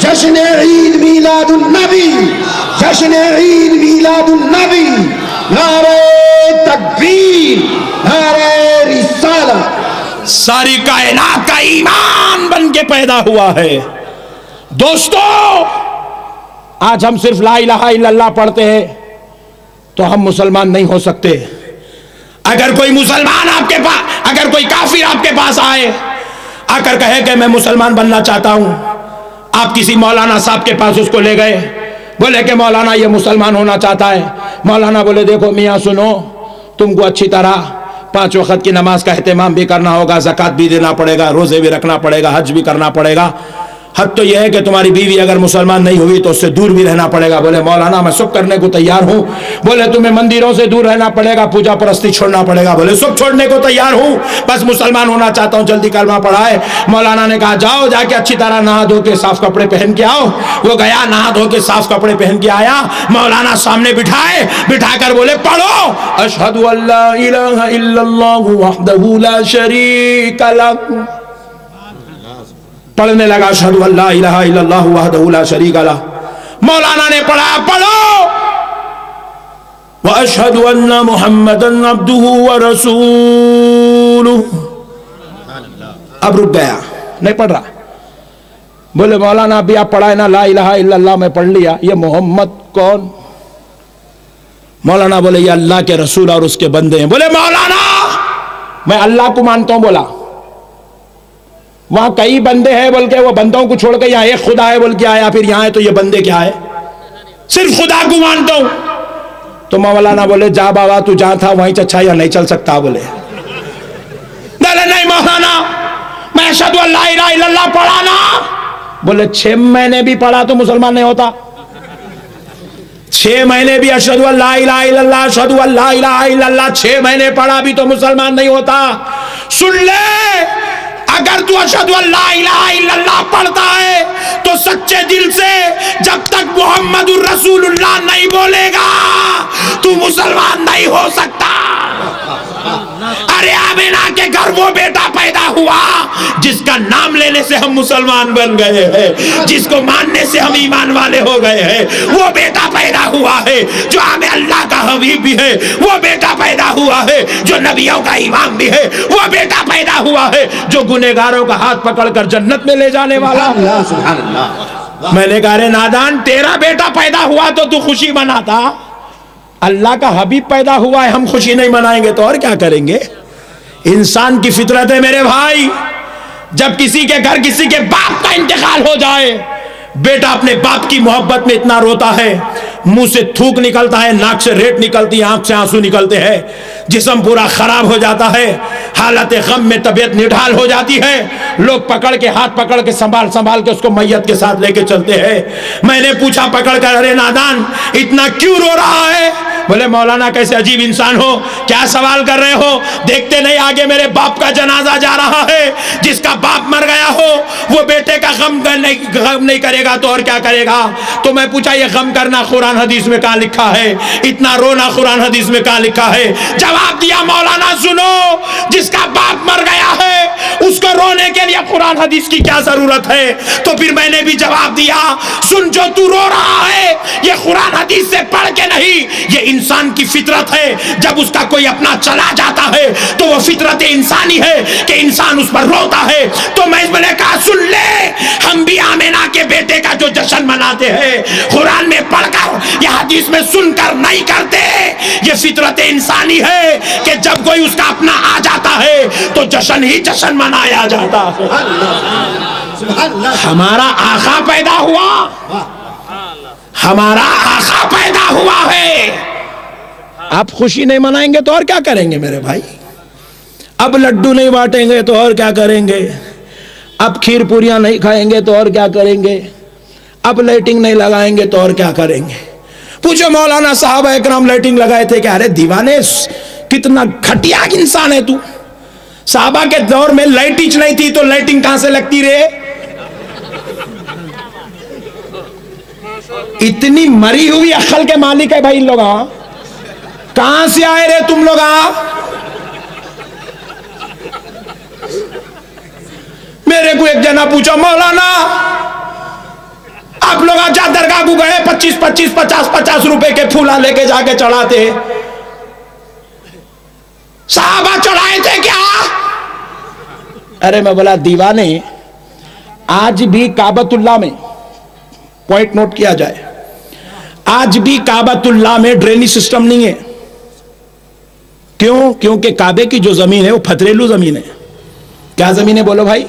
جشن عید میلاد النبی، جشن عید میلاد النبی، نعرہ تکبیر، نعرہ رسالت، ساری کائنات کا ایمان بن کے پیدا ہوا ہے۔ دوستو آج ہم صرف لا الہ الا اللہ پڑھتے ہیں تو ہم مسلمان نہیں ہو سکتے۔ اگر کوئی مسلمان آپ کے پاس، اگر کوئی کافر آپ کے پاس آئے، آ کر کہے کہ میں مسلمان بننا چاہتا ہوں، آپ کسی مولانا صاحب کے پاس اس کو لے گئے، بولے کہ مولانا یہ مسلمان ہونا چاہتا ہے، مولانا بولے دیکھو میاں سنو، تم کو اچھی طرح 5 وقت کی نماز کا اہتمام بھی کرنا ہوگا، زکوٰۃ بھی دینا پڑے گا، روزے بھی رکھنا پڑے گا، حج بھی کرنا پڑے گا، حد تو یہ ہے کہ تمہاری بیوی اگر مسلمان نہیں ہوئی تو اس سے دور بھی رہنا پڑے گا۔ بولے مولانا میں سب کرنے کو تیار ہوں۔ بولے تمہیں مندروں سے دور رہنا پڑے گا، پوجا پرستی چھوڑنا پڑے گا۔ بولے سب چھوڑنے کو تیار ہوں، بس مسلمان ہونا چاہتا ہوں، جلدی کلمہ پڑھائے۔ مولانا نے کہا جاؤ، جا کے اچھی طرح نہا دھو کے صاف کپڑے پہن کے آؤ۔ وہ گیا، نہا دھو کے صاف کپڑے پہن کے آیا، مولانا سامنے بٹھائے، بٹھا کر بولے پڑھو اشہد ان لا الہ الا اللہ وحدہ لا شریک لہ۔ پڑھنے لگا اشہد ان لا الہ الا اللہ وحدہ لا شریک لہ۔ مولانا نے پڑھا پڑھو واشہد ان محمدا عبدہ ورسولہ۔ اب رک گیا، نہیں پڑھ رہا۔ بولے مولانا ابھی آپ پڑھائے نا لا الہ الا اللہ، میں پڑھ لیا، یہ محمد کون؟ مولانا بولے یہ اللہ کے رسول اور اس کے بندے ہیں۔ بولے مولانا میں اللہ کو مانتا ہوں، بولا وہاں کئی بندے ہیں بول کے وہ بندوں کو چھوڑ کے یہاں ایک خدا ہے بول کے آیا، پھر یہاں ہے تو یہ بندے کیا ہے؟ صرف خدا کو مانتا ہوں۔ تو مولانا بولے جا بابا تو جہاں تھا وہیں اچھا یا نہیں چل سکتا؟ بولے نہیں مولانا میں اشہد ان لا الہ الا اللہ پڑھا نا۔ بولے 6 مہینے بھی پڑھا تو مسلمان نہیں ہوتا؟ 6 مہینے بھی اشہد ان لا الہ الا اللہ، اشہد ان لا الہ الا اللہ 6 مہینے پڑھا بھی تو مسلمان نہیں ہوتا۔ سن لے، اگر تو اشہد ان لا الہ الا اللہ پڑھتا ہے تو سچے دل سے جب تک محمد الرسول اللہ نہیں بولے گا تو مسلمان نہیں ہو سکتا۔ ارے آمینہ کے گھر وہ بیٹا پیدا ہوا جس کا نام لینے سے ہم مسلمان بن گئے ہیں، جس کو ماننے سے ہم ایمان والے ہو گئے ہیں۔ وہ بیٹا پیدا ہوا ہے جو ہمیں اللہ کا حبیب بھی ہے، وہ بیٹا پیدا ہوا ہے جو نبیوں کا امام بھی ہے، وہ بیٹا پیدا ہوا ہے جو گنہگاروں کا ہاتھ پکڑ کر جنت میں لے جانے والا۔ سبحان اللہ۔ میں نے کہا رے نادان، تیرا بیٹا پیدا ہوا تو خوشی مناتا، اللہ کا حبیب پیدا ہوا ہے ہم خوشی نہیں منائیں گے تو اور کیا کریں گے؟ انسان کی فطرت ہے میرے بھائی، جب کسی کے گھر کسی کے باپ کا انتقال ہو جائے، بیٹا اپنے باپ کی محبت میں اتنا روتا ہے، منہ سے تھوک نکلتا ہے، ناک سے ریت نکلتی ہے، آنکھ سے آنسو نکلتے ہیں، جسم پورا خراب ہو جاتا ہے، حالت غم میں طبیعت نڈھال ہو جاتی ہے، لوگ پکڑ کے ہاتھ پکڑ کے سنبھال کے اس کو میت کے ساتھ لے کے چلتے ہیں۔ میں نے پوچھا پکڑ کر ارے نادان اتنا کیوں رو رہا ہے؟ بولے مولانا کیسے عجیب انسان ہو، کیا سوال کر رہے ہو؟ دیکھتے نہیں آگے میرے باپ کا جنازہ جا رہا ہے، جس کا باپ مر گیا ہو وہ بیٹے کا غم نہیں کرے گا تو اور کیا کرے گا؟ تو میں پوچھا یہ غم کرنا قرآن حدیث میں کہاں لکھا ہے؟ اتنا رونا قرآن حدیث میں کہاں لکھا ہے؟ جواب دیا مولانا سنو، جس کا باپ مر گیا ہے اس کو رونے رونے کے لیے قرآن حدیث کی کیا ضرورت ہے؟ تو پھر میں نے بھی جواب دیا، سن جو تو رو رہا ہے یہ قرآن حدیث سے پڑھ کے نہیں، یہ انسان کی فطرت ہے، جب اس کا کوئی اپنا چلا جاتا ہے تو وہ فطرت انسانی ہے کہ انسان اس پر روتا ہے۔ تو میں نے کہا سن لے، ہم بھی آمینہ کے بیٹے کا جو جشن مناتے ہیں قرآن میں پڑھ کر یا حدیث میں سن کر نہیں کرتے، یہ فطرت انسانی ہے کہ جب کوئی اس کا اپنا آ جاتا ہے تو جشن ہی جشن منایا جاتا ہے۔ ہمارا آقا پیدا ہوا، ہمارا آقا پیدا ہوا ہے، آپ خوشی نہیں منائیں گے تو اور کیا کریں گے میرے بھائی؟ اب لڈو نہیں بانٹیں گے تو اور کیا کریں گے؟ اب کھیر پوریاں نہیں کھائیں گے تو اور کیا کریں گے؟ اب لائٹنگ نہیں لگائیں گے تو اور کیا کریں گے؟ پوچھو مولانا صحابہ اکرام لائٹنگ لگائے تھے کہ ارے دیوانے کتنا گھٹیا انسان ہے تو، صحابہ کے دور میں لائٹنگ نہیں تھی تو لائٹنگ کہاں سے لگتی رہے؟ اتنی مری ہوئی عقل کے مالک ہے بھائی ان لوگ، کہاں سے آئے رہے تم لوگ؟ میرے کو ایک جنا پوچھا مولانا آپ لوگ آج درگاہ کو گئے 50 روپے کے پھولا لے کے جا کے چڑھاتے، صحابہ چڑھائے تھے کیا؟ ارے میں بولا دیوانے، آج بھی کعبۃ اللہ میں پوائنٹ نوٹ کیا جائے، آج بھی کعبۃ اللہ میں ڈرینیج سسٹم نہیں ہے۔ کیوں؟ کیونکہ کعبے کی جو زمین ہے وہ پتھریلو زمین ہے۔ کیا زمین ہے بولو بھائی؟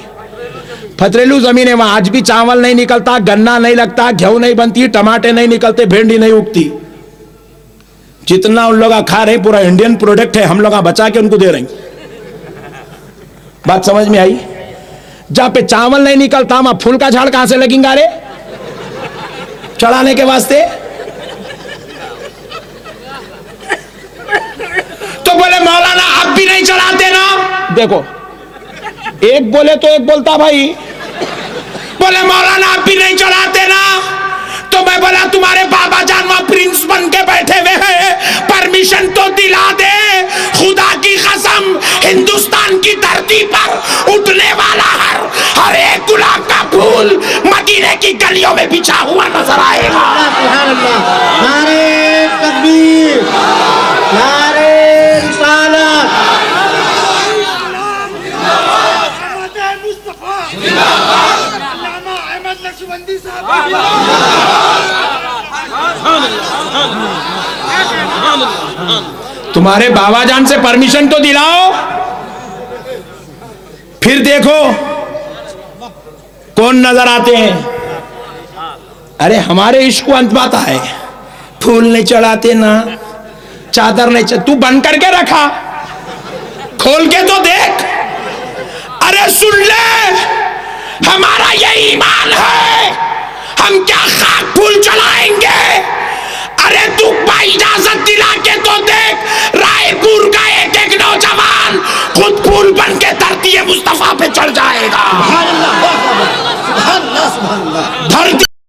پتھریلو زمین ہے، وہاں آج بھی چاول نہیں نکلتا، گنا نہیں لگتا، گھیو نہیں بنتی، ٹماٹے نہیں نکلتے، بھنڈی نہیں اگتی۔ جتنا ان لوگ کھا رہے پورا انڈین پروڈکٹ ہے، ہم لوگ بچا کے ان کو دے رہے ہیں۔ بات سمجھ میں آئی؟ جہاں پہ چاول نہیں نکلتا وہاں پھول کا جھاڑ کہاں سے لگیں گا رے چڑھانے کے واسطے؟ تو بولے مولانا آپ بھی نہیں چڑھاتے نا؟ دیکھو ایک بولے تو ایک بولتا بھائی، بولے مولانا آپ بھی نہیں چڑھاتے نا؟ تو میں بولا تمہارے بابا جان وہاں پرنس بن کے بیٹھے ہوئے ہیں، پرمیشن تو دلا دے، خدا کی قسم ہندوستان کی دھرتی پر اٹھنے والا ہر ایک گلاب کا پھول مدینے کی گلیوں میں بچھا ہوا نظر آئے گا۔ سبحان اللہ، نعرہ تکبیر، نعرہ رسالت، تمہارے بابا جان سے پرمیشن تو دلاؤ، پھر دیکھو کون نظر آتے ہیں۔ ارے ہمارے عشق کو انت آتا ہے، پھول نہیں چڑھاتے نا، چادر نہیں چڑھاتے، تو بند کر کے رکھا، کھول کے تو دیکھ۔ ارے سن لے، ہمارا یہ ایمان ہے، ہم کیا خاک پھول چڑھائیں گے؟ ارے تو اجازت دلا کے تو دیکھ،